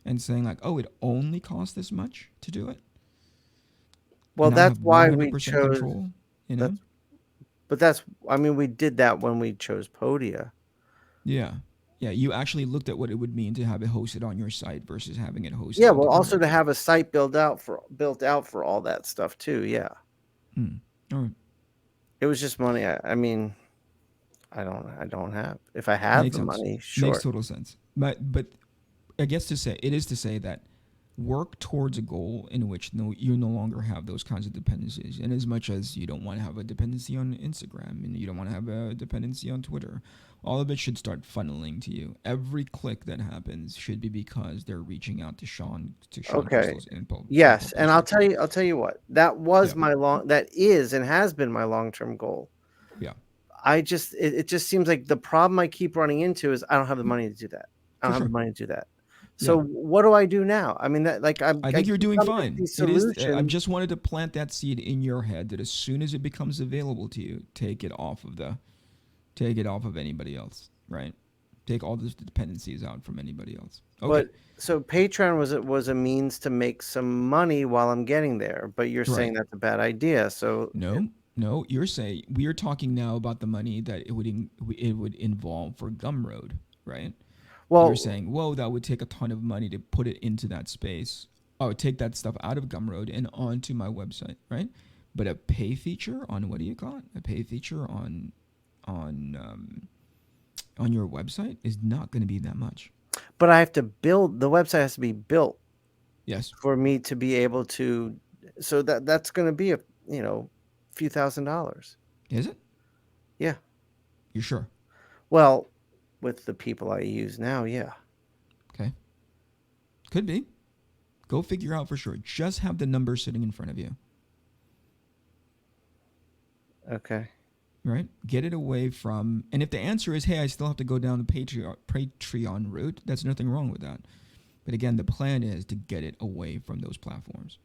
and saying like, oh, it only costs this much to do it, well, and I that's have why we 100% chose control. You know? that's but that's I mean, we did that when we chose Podia. Yeah. Yeah, you actually looked at what it would mean to have it hosted on your site versus having it hosted Yeah, on the well, also Gumroad to site. have a site built out for all that stuff too. Yeah, Mm. All right. it was just money. I mean, I don't have. If I had Makes the sense. money, Makes sure. total sense. But I guess it is to say that work towards a goal in which you no longer have those kinds of dependencies. And as much as you don't want to have a dependency on Instagram and you don't want to have a dependency on Twitter, all of it should start funneling to you. Every click that happens should be because they're reaching out to Sean Okay. Crystal's impulp Yes, and I'll tell instruction. you. I'll tell you what. Yeah. That is and has been my long-term goal. Yeah. It just seems like the problem I keep running into is I don't have the money to do that. I For don't have the sure. money to do that. Yeah. So what do I do now? I mean, that like I I think you're keep doing coming up with fine. these It is. I solutions. just wanted to plant that seed in your head that as soon as it becomes available to you, take it off of anybody else. Right. Take all the dependencies out from anybody else. Okay. But so Patreon was a means to make some money while I'm getting there. But you're saying Right. that's a bad idea. So No. No. You're saying we are talking now about the money that it would involve for Gumroad. Right. You're well, saying, whoa, that would take a ton of money to put it into that space. I would take that stuff out of Gumroad and onto my website, right? But a pay feature on what do you call it? A pay feature on on your website is not going to be that much. but I have to build the website has to be built Yes, for me to be able to. So that's going to be a few $1,000s. is it? Yeah. You're sure? Well, with the people I use now, yeah. Okay, could be. Go figure out for sure. Just have the number sitting in front of you, Okay. right? Get it away from. And if the answer is, hey, I still have to go down the Patreon route, that's nothing wrong with that. But again, the plan is to get it away from those platforms.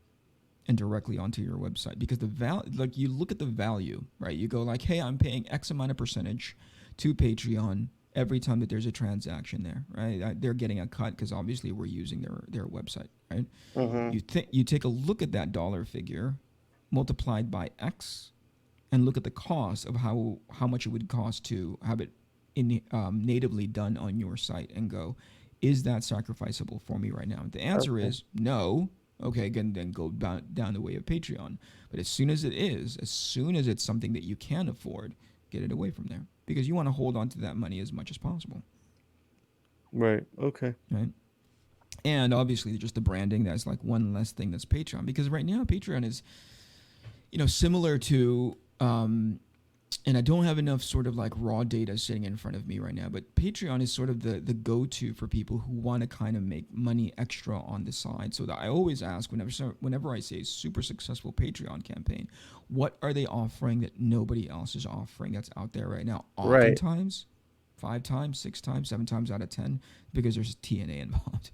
and directly onto your website, because like you look at the value, right? You go like, hey, I'm paying X amount of percentage to Patreon every time that there's a transaction there, right? They're getting a cut because obviously we're using their website, right? Mm-hmm. You take a look at that dollar figure multiplied by X and look at the cost of how much it would cost to have it natively done on your site, and go, is that sacrificable for me right now? The answer Okay. is no. Okay, again, then go down the way of Patreon. But as soon as it's something that you can afford, get it away from there, because you want to hold on to that money as much as possible, Right. Okay. right? And obviously, just the branding, that's like one less thing that's Patreon, because right now Patreon is, similar to, and I don't have enough sort of like raw data sitting in front of me right now, but Patreon is sort of the go-to for people who want to kind of make money extra on the side. So that I always ask, whenever I say super successful Patreon campaign, what are they offering that nobody else is offering that's out there right now? Right. Oftentimes, 5 times, 6 times, 7 times out of 10, because there's TNA involved.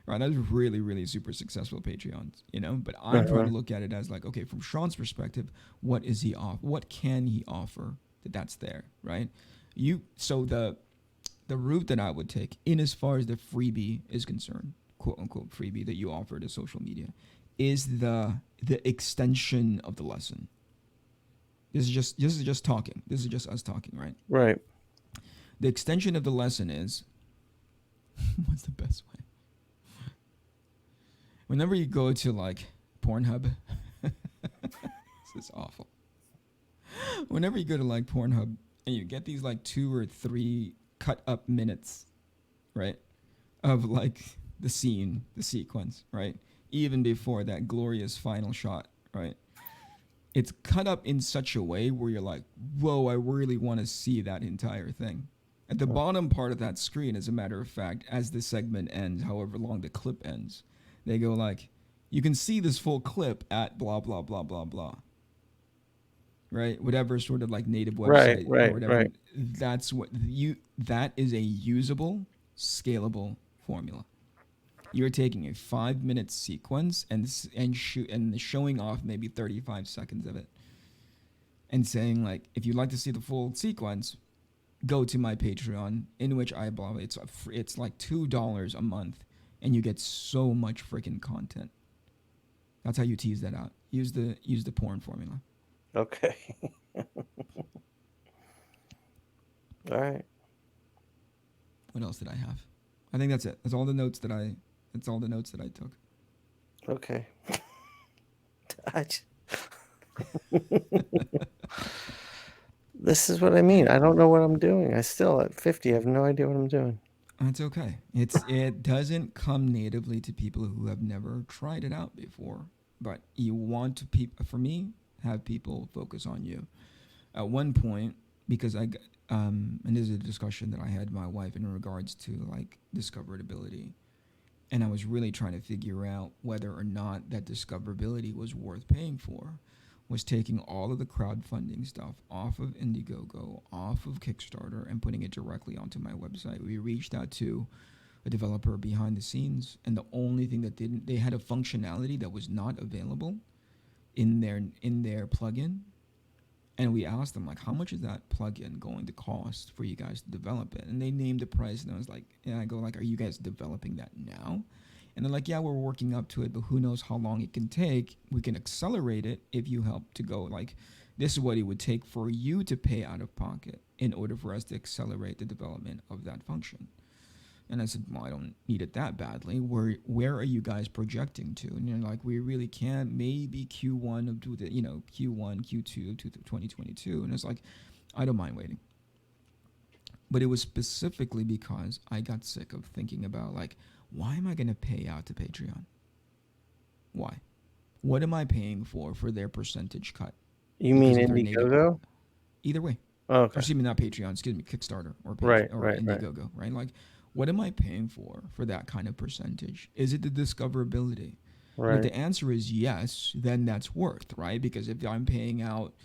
Right, that's really, really super successful Patreons, But I'm trying Uh-huh. to look at it as like, okay, from Sean's perspective, what is he off? What can he offer that's there, right? So the route that I would take, in as far as the freebie is concerned, quote unquote freebie that you offer to social media, is the extension of the lesson. This is just talking. This is just us talking, right? Right. The extension of the lesson is what's the best way? Whenever you go to like Pornhub, this is awful. Whenever you go to like Pornhub and you get these like 2 or 3 cut up minutes, right, of like the scene, the sequence, right, even before that glorious final shot, right, it's cut up in such a way where you're like, whoa, I really want to see that entire thing. At the bottom part of that screen, as a matter of fact, as the segment ends, however long the clip ends, they go like, you can see this full clip at blah, blah, blah, blah, blah. Right? Whatever sort of like native Right. website or Right. whatever. Right. That is a usable, scalable formula. You're taking a 5 minute sequence and showing off maybe 35 seconds of it, and saying like, if you'd like to see the full sequence, go to my Patreon, in which I blah. It's like $2 a month, and you get so much freaking content. That's how you tease that out. Use the porn formula. Okay. All right. What else did I have? I think that's it. That's all the notes that I took. Okay. I j- this is what I mean. I don't know what I'm doing. I still at 50 have no idea what I'm doing. That's okay. It doesn't come natively to people who have never tried it out before. But you want to for me, have people focus on you. At one point, because and this is a discussion that I had with my wife in regards to like discoverability, and I was really trying to figure out whether or not that discoverability was worth paying for, was taking all of the crowdfunding stuff off of Indiegogo, off of Kickstarter, and putting it directly onto my website. We reached out to a developer behind the scenes, and the only thing that they had a functionality that was not available in their plugin. And we asked them like, how much is that plugin going to cost for you guys to develop it? And they named the price, and I was like, yeah. I go like, are you guys developing that now? And they're like, yeah, we're working up to it, but who knows how long it can take. We can accelerate it if you help to go like, this is what it would take for you to pay out of pocket in order for us to accelerate the development of that function. And I said, well, I don't need it that badly. Where are you guys projecting to? And you're like, we really can't. Maybe Q1 of Q1, Q2 of 2022. And it's like, I don't mind waiting. But it was specifically because I got sick of thinking about like, why am I going to pay out to Patreon? Why? What am I paying for their percentage cut? You mean Because of their native. Indiegogo? Either way. Oh, Or okay. excuse me, not Patreon, excuse me, Kickstarter or Right. or Right. Right. Indiegogo, right? Like, what am I paying for that kind of percentage? Is it the discoverability? And if Right. the answer is yes, then that's worth, right? Because if I'm paying out,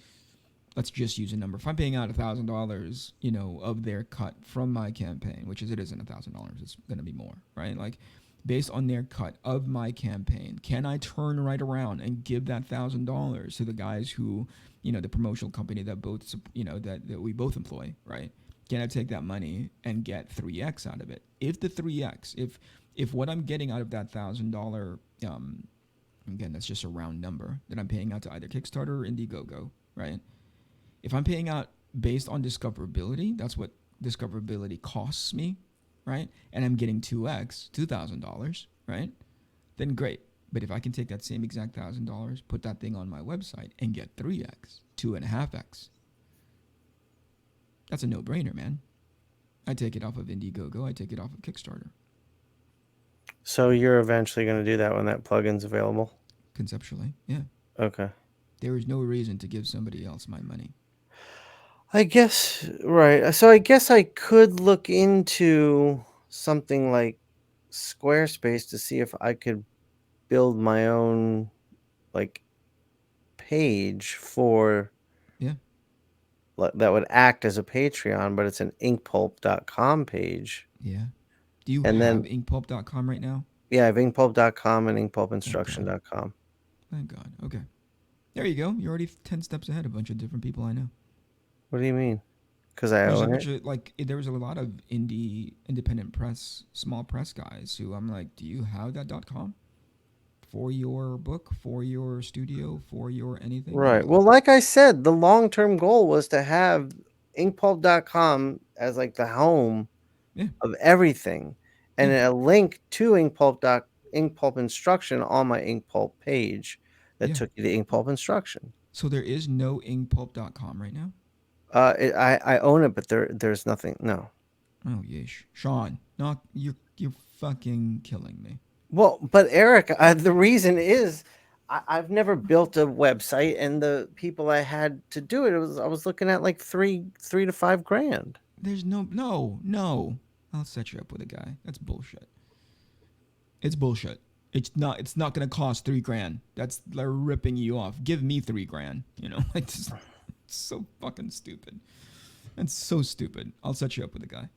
let's just use a number. If I'm paying out $1,000, of their cut from my campaign, which is it isn't $1,000, it's going to be more, right? Like, based on their cut of my campaign, can I turn right around and give that $1,000 to the guys who, the promotional company that both, that we both employ, right? Can I take that money and get 3x out of it? If the 3x, if what I'm getting out of that $1,000, again, that's just a round number that I'm paying out to either Kickstarter or Indiegogo, right? If I'm paying out based on discoverability, that's what discoverability costs me, right? And I'm getting 2x, $2,000, right? Then great. But if I can take that same exact $1,000, put that thing on my website and get 3x, 2.5x, that's a no-brainer, man. I take it off of Indiegogo. I take it off of Kickstarter. So you're eventually going to do that when that plugin's available? Conceptually, yeah. Okay. There is no reason to give somebody else my money. I guess, right. So I guess I could look into something like Squarespace to see if I could build my own like page for Yeah. that would act as a Patreon, but it's an inkpulp.com page. Yeah. Do you And have then inkpulp.com right now? yeah, I have inkpulp.com and Thank God. inkpulpinstruction.com. Thank God. Okay. There you go. You're already 10 steps ahead of a bunch of different people I know. What do you mean? Because I There's a own bunch it? of, there was a lot of independent press, small press guys who I'm like, do you have that .com? For your book, for your studio, for your anything? And Right. they're Well, like, like I said, the long-term goal was to have inkpulp.com as like the home yeah, of everything, and yeah, a link to inkpulp instruction on my inkpulp page that yeah. took you to inkpulp instruction. So there is no inkpulp.com right now? I own it, but there's nothing. No. Oh, yeesh. Shawn, not, you're fucking killing me. Well, but Eric, the reason is I've never built a website, and the people I had to do it, I was looking at like three to 5 grand. There's no. I'll set you up with a guy. That's bullshit. It's bullshit. It's not gonna cost 3 grand. That's they're ripping you off. Give me 3 grand. Like this, it's so fucking stupid. That's so stupid. I'll set you up with a guy.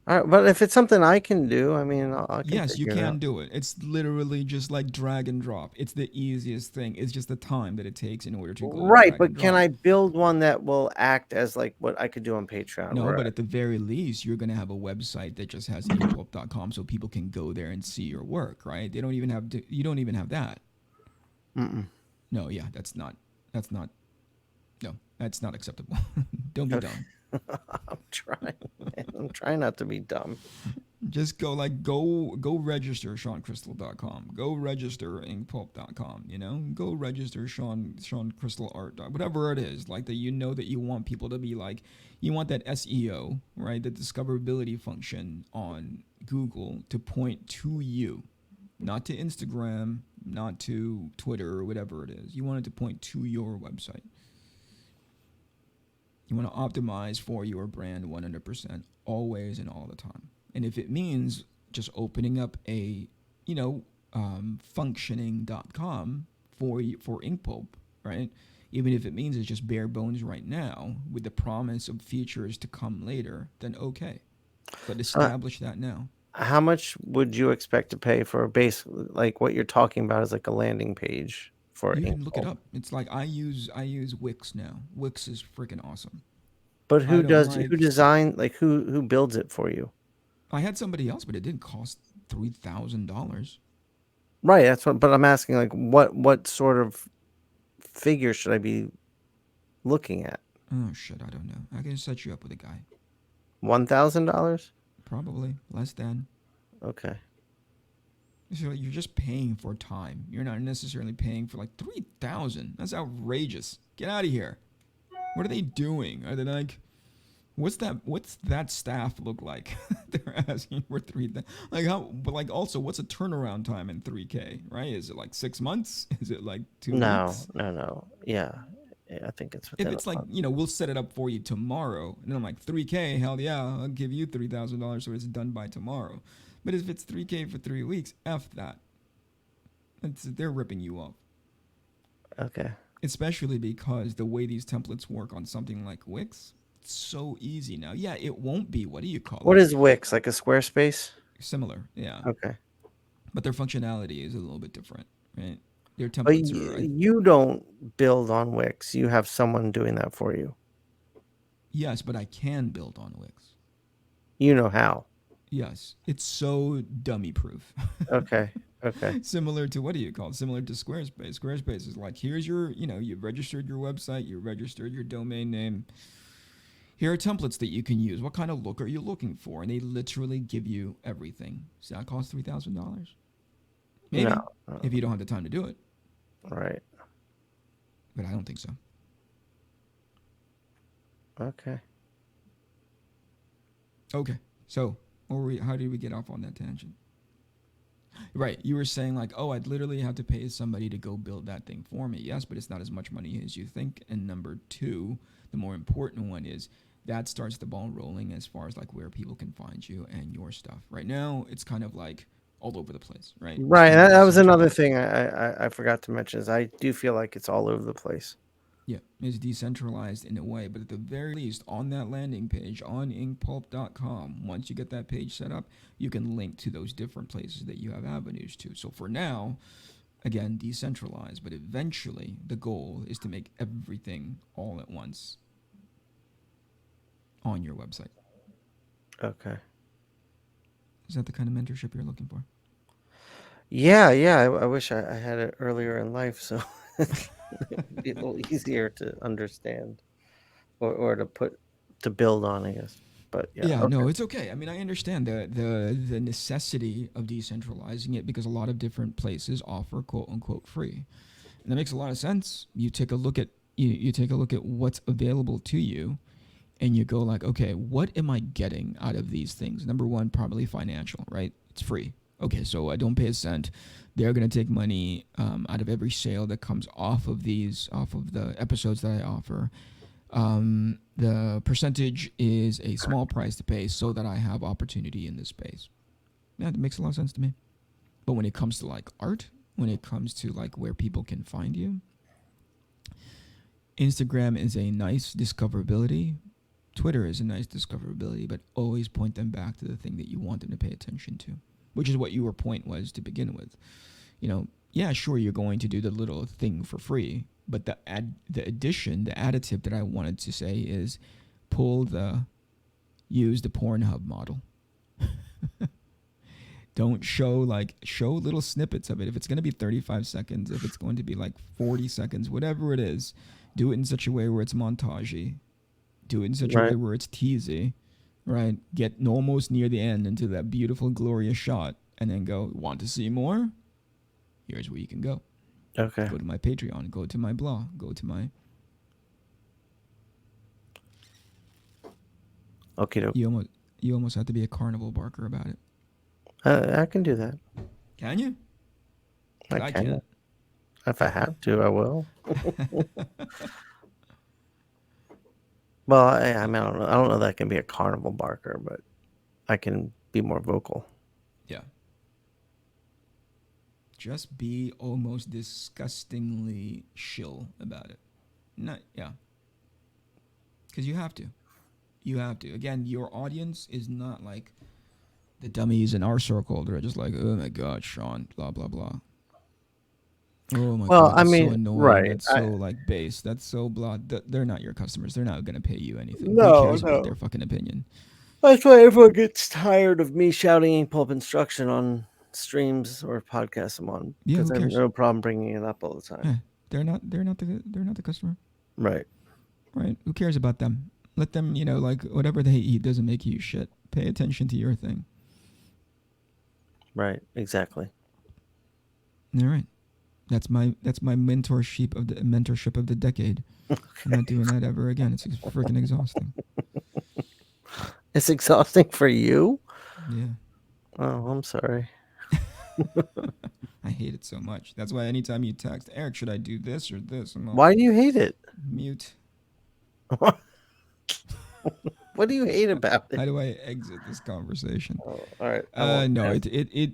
All right, but if it's something I can do, I mean, I can Yes, you figure it can out. do it. It's literally just like drag and drop. It's the easiest thing. It's just the time that it takes in order to go Right, drag and but can drop. I build one that will act as like what I could do on Patreon? No, but Where at the very least, you're gonna have a website that just has inkpulp.com so people can go there and see your work, right? They don't even have to, you don't even have that. mm-mm. No, yeah, that's not no, that's not acceptable. Don't be Okay. dumb. I'm trying, man. I'm trying not to be dumb. Just go register SeanCrystal.com. Go register inkpulp.com, Go register Sean Crystal Art, whatever it is, like that that you want people to be like, you want that SEO, right? The discoverability function on Google to point to you, not to Instagram, not to Twitter or whatever it is. You want it to point to your website. You want to optimize for your brand 100%, always and all the time. And if it means just opening up a, functioning.com for Inkpulp, right? Even if it means it's just bare bones right now with the promise of features to come later, then okay. But So, establish that now. how much would you expect to pay for a base? Like what you're talking about is like a landing page for You can look it Inkpulp. up. It's like I use Wix now. Wix is freaking awesome. But I don't who like design like who builds it for you? I had somebody else, but it didn't cost $3,000. Right, that's what. But I'm asking like what sort of figure should I be looking at? Oh shit, I don't know. I can set you up with a guy. $1,000? Probably less than. Okay. So you're just paying for time. You're not necessarily paying for like 3,000. That's outrageous. Get out of here. What are they doing? Are they like, What's that staff look like? They're asking for 3,000. Like how? But like also, what's a turnaround time in 3K? Right? Is it like 6 months? Is it like two No, weeks? no, no. Yeah. Yeah, I think it's If within a it's like, month. we'll set it up for you tomorrow, and I'm like, 3K, hell yeah, I'll give you $3,000 so it's done by tomorrow. But if it's 3K for 3 weeks, F that. They're ripping you off. Okay. Especially because the way these templates work on something like Wix, it's so easy now. Yeah, it won't be, what do you call What it? is Wix? Like a Squarespace? Similar, yeah. Okay. but their functionality is a little bit different, right? Their But templates are, you don't build on Wix. You have someone doing that for you. yes, but I can build on Wix. You know how. Yes, it's so dummy proof. Okay. Okay. Similar to, what do you call it? Similar to Squarespace. Squarespace is like, here's your, you've registered your website, you registered your domain name. Here are templates that you can use. What kind of look are you looking for? And they literally give you everything. Does that cost $3,000? Maybe, No. if you don't have the time to do it. Right. But I don't think so. Okay. Okay, so how did we get off on that tangent? Right, you were saying like, oh, I'd literally have to pay somebody to go build that thing for me. Yes, but it's not as much money as you think. And number two, the more important one is that starts the ball rolling as far as like where people can find you and your stuff. Right now, it's kind of like all over the place, right? Right. Kind of That was another decentralized. thing I forgot to mention is I do feel like it's all over the place. Yeah, it's decentralized in a way, but at the very least, on that landing page on inkpulp.com, once you get that page set up, you can link to those different places that you have avenues to. So for now, again, decentralized, but eventually the goal is to make everything all at once on your website. Okay. Is that the kind of mentorship you're looking for? Yeah. I wish I had it earlier in life, so it'd be a little easier to understand or to build on, I guess. But yeah. Yeah, Okay. no, it's okay. I mean, I understand the necessity of decentralizing it because a lot of different places offer quote unquote free. And that makes a lot of sense. You take a look at you take a look at what's available to you and you go like, okay, what am I getting out of these things? Number one, probably financial, right? It's free. Okay, so I don't pay a cent. They're gonna take money out of every sale that comes off of the episodes that I offer. The percentage is a small price to pay so that I have opportunity in this space. Yeah, that makes a lot of sense to me. But when it comes to like art, when it comes to like where people can find you, Instagram is a nice discoverability. Twitter is a nice discoverability, but always point them back to the thing that you want them to pay attention to, which is what your point was to begin with. Yeah, sure, you're going to do the little thing for free, but the additive that I wanted to say is use the Pornhub model. Don't show little snippets of it. If it's going to be 35 seconds, if it's going to be like 40 seconds, whatever it is, do it in such a way where it's montagey. Do it in such a way where it's teasy, right? Get almost near the end into that beautiful, glorious shot, and then go, want to see more? Here's where you can go. Okay. Go to my Patreon. Go to my blog. Go to my... Okay. You almost have to be a carnival barker about it. I can do that. Can you? I can. Can't. If I have to, I will. Well, I mean, I don't know. I don't know that I can be a carnival barker, but I can be more vocal. Yeah. Just be almost disgustingly shill about it. Yeah. Because you have to. You have to. Again, your audience is not like the dummies in our circle. They're just like, oh my God, Shawn, blah, blah, blah. Oh my God, that's so annoying. right. That's so like base. That's so blah. They're not your customers. They're not going to pay you anything. No, Who cares about their fucking opinion? That's why everyone gets tired of me shouting Ink Pulp instruction on streams or podcasts I'm on. Yeah, Because who I have cares? no problem bringing it up all the time. Yeah, they're not the customer. Right. Right. Who cares about them? Let them, like whatever they eat doesn't make you shit. Pay attention to your thing. Right. Exactly. All right. That's my mentorship of the decade. Okay. I'm not doing that ever again. It's freaking exhausting. It's exhausting for you? Yeah. Oh, I'm sorry. I hate it so much. That's why anytime you text, Eric, should I do this or this? I'm like, why do you hate it? Mute. What do you hate about it? How do I exit this conversation? Oh, all right. No, it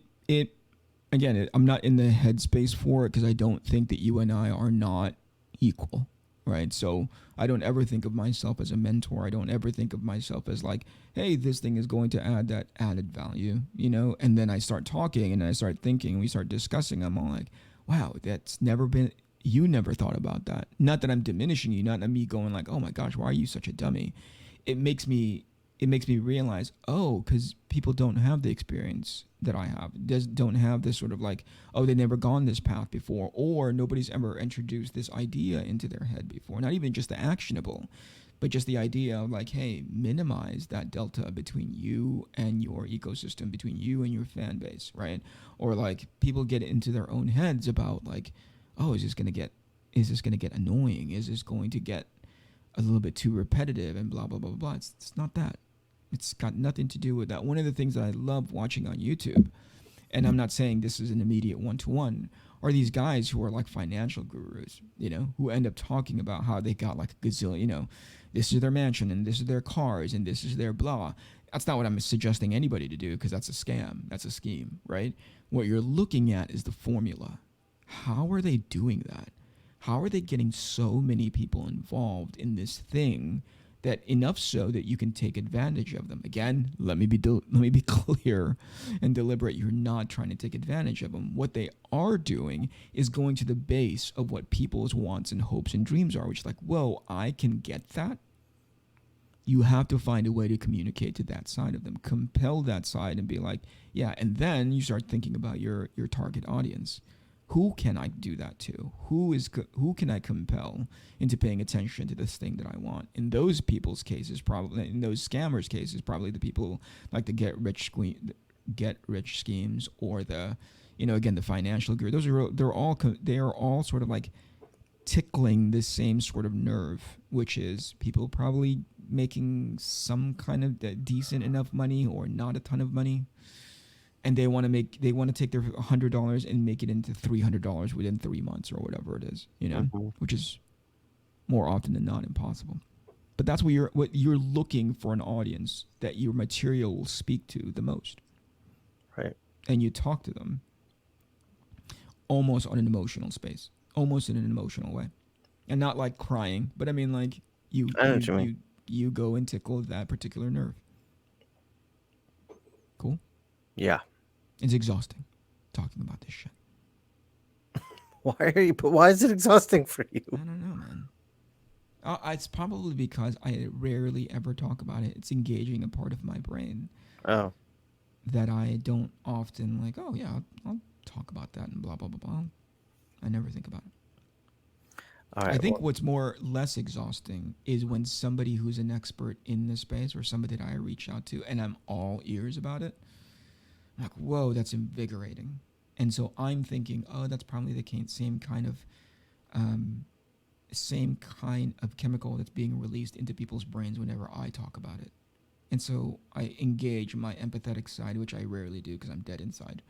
again, I'm not in the headspace for it because I don't think that you and I are not equal, right? So I don't ever think of myself as a mentor. I don't ever think of myself as like, hey, this thing is going to add that added value, And then I start talking and I start thinking, and we start discussing. I'm all like, wow, that's never been. You never thought about that. Not that I'm diminishing you. Not me going like, oh my gosh, why are you such a dummy? It makes me realize, oh, because people don't have the experience that I have. Don't have this sort of like, oh, they've never gone this path before, or nobody's ever introduced this idea into their head before. Not even just the actionable, but just the idea of like, hey, minimize that delta between you and your ecosystem, between you and your fan base, right? Or like people get into their own heads about like, oh, is this gonna get annoying? Is this going to get a little bit too repetitive and blah blah blah blah. It's not that. It's got nothing to do with that. One of the things that I love watching on YouTube, and I'm not saying this is an immediate one-to-one, are these guys who are like financial gurus, who end up talking about how they got like a gazillion, this is their mansion and this is their cars and this is their blah. That's not what I'm suggesting anybody to do, because that's a scam. That's a scheme, right? What you're looking at is the formula. How are they doing that? How are they getting so many people involved in this thing that enough so that you can take advantage of them? Again, let me be clear and deliberate. You're not trying to take advantage of them. What they are doing is going to the base of what people's wants and hopes and dreams are, which is like, whoa, I can get that. You have to find a way to communicate to that side of them, compel that side and be like, yeah, and then you start thinking about your target audience. Who can I do that to? Who can I compel into paying attention to this thing that I want? In those people's cases, probably in those scammers' cases, probably the people like the get rich schemes, or the, again, the financial guru. They are all sort of like tickling this same sort of nerve, which is people probably making some kind of decent enough money or not a ton of money, and they want to take their $100 and make it into $300 within 3 months or whatever it is, which is more often than not impossible. But that's what you're looking for, an audience that your material will speak to the most, Right. and you talk to them almost on an emotional space, almost in an emotional way, and not like crying, but I mean like you go and tickle that particular nerve. Cool. Yeah. It's exhausting talking about this shit. Why is it exhausting for you? I don't know, man. It's probably because I rarely ever talk about it. It's engaging a part of my brain Oh. that I don't often like, oh yeah, I'll talk about that and blah blah blah blah. I never think about it. All right. I think what's less exhausting is when somebody who's an expert in this space, or somebody that I reach out to and I'm all ears about it, I'm like, whoa, that's invigorating. And so I'm thinking, oh, that's probably the same kind of chemical that's being released into people's brains whenever I talk about it. And so I engage my empathetic side, which I rarely do because I'm dead inside.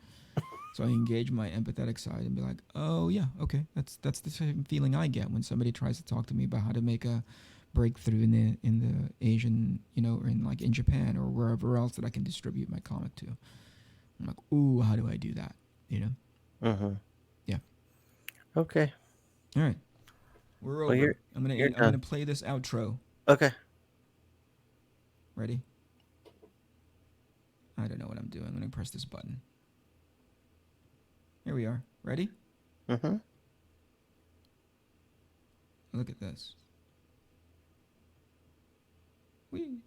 So I engage my empathetic side and be like, oh yeah, okay, that's the same feeling I get when somebody tries to talk to me about how to make a breakthrough in the Asian, or in Japan or wherever else that I can distribute my comic to. I'm like, ooh, how do I do that? Mm-hmm. Yeah. Okay. All right. We're over. Well, I'm gonna play this outro. Okay. Ready? I don't know what I'm doing. I'm gonna press this button. Here we are. Ready? Mm-hmm. Look at this. Whee.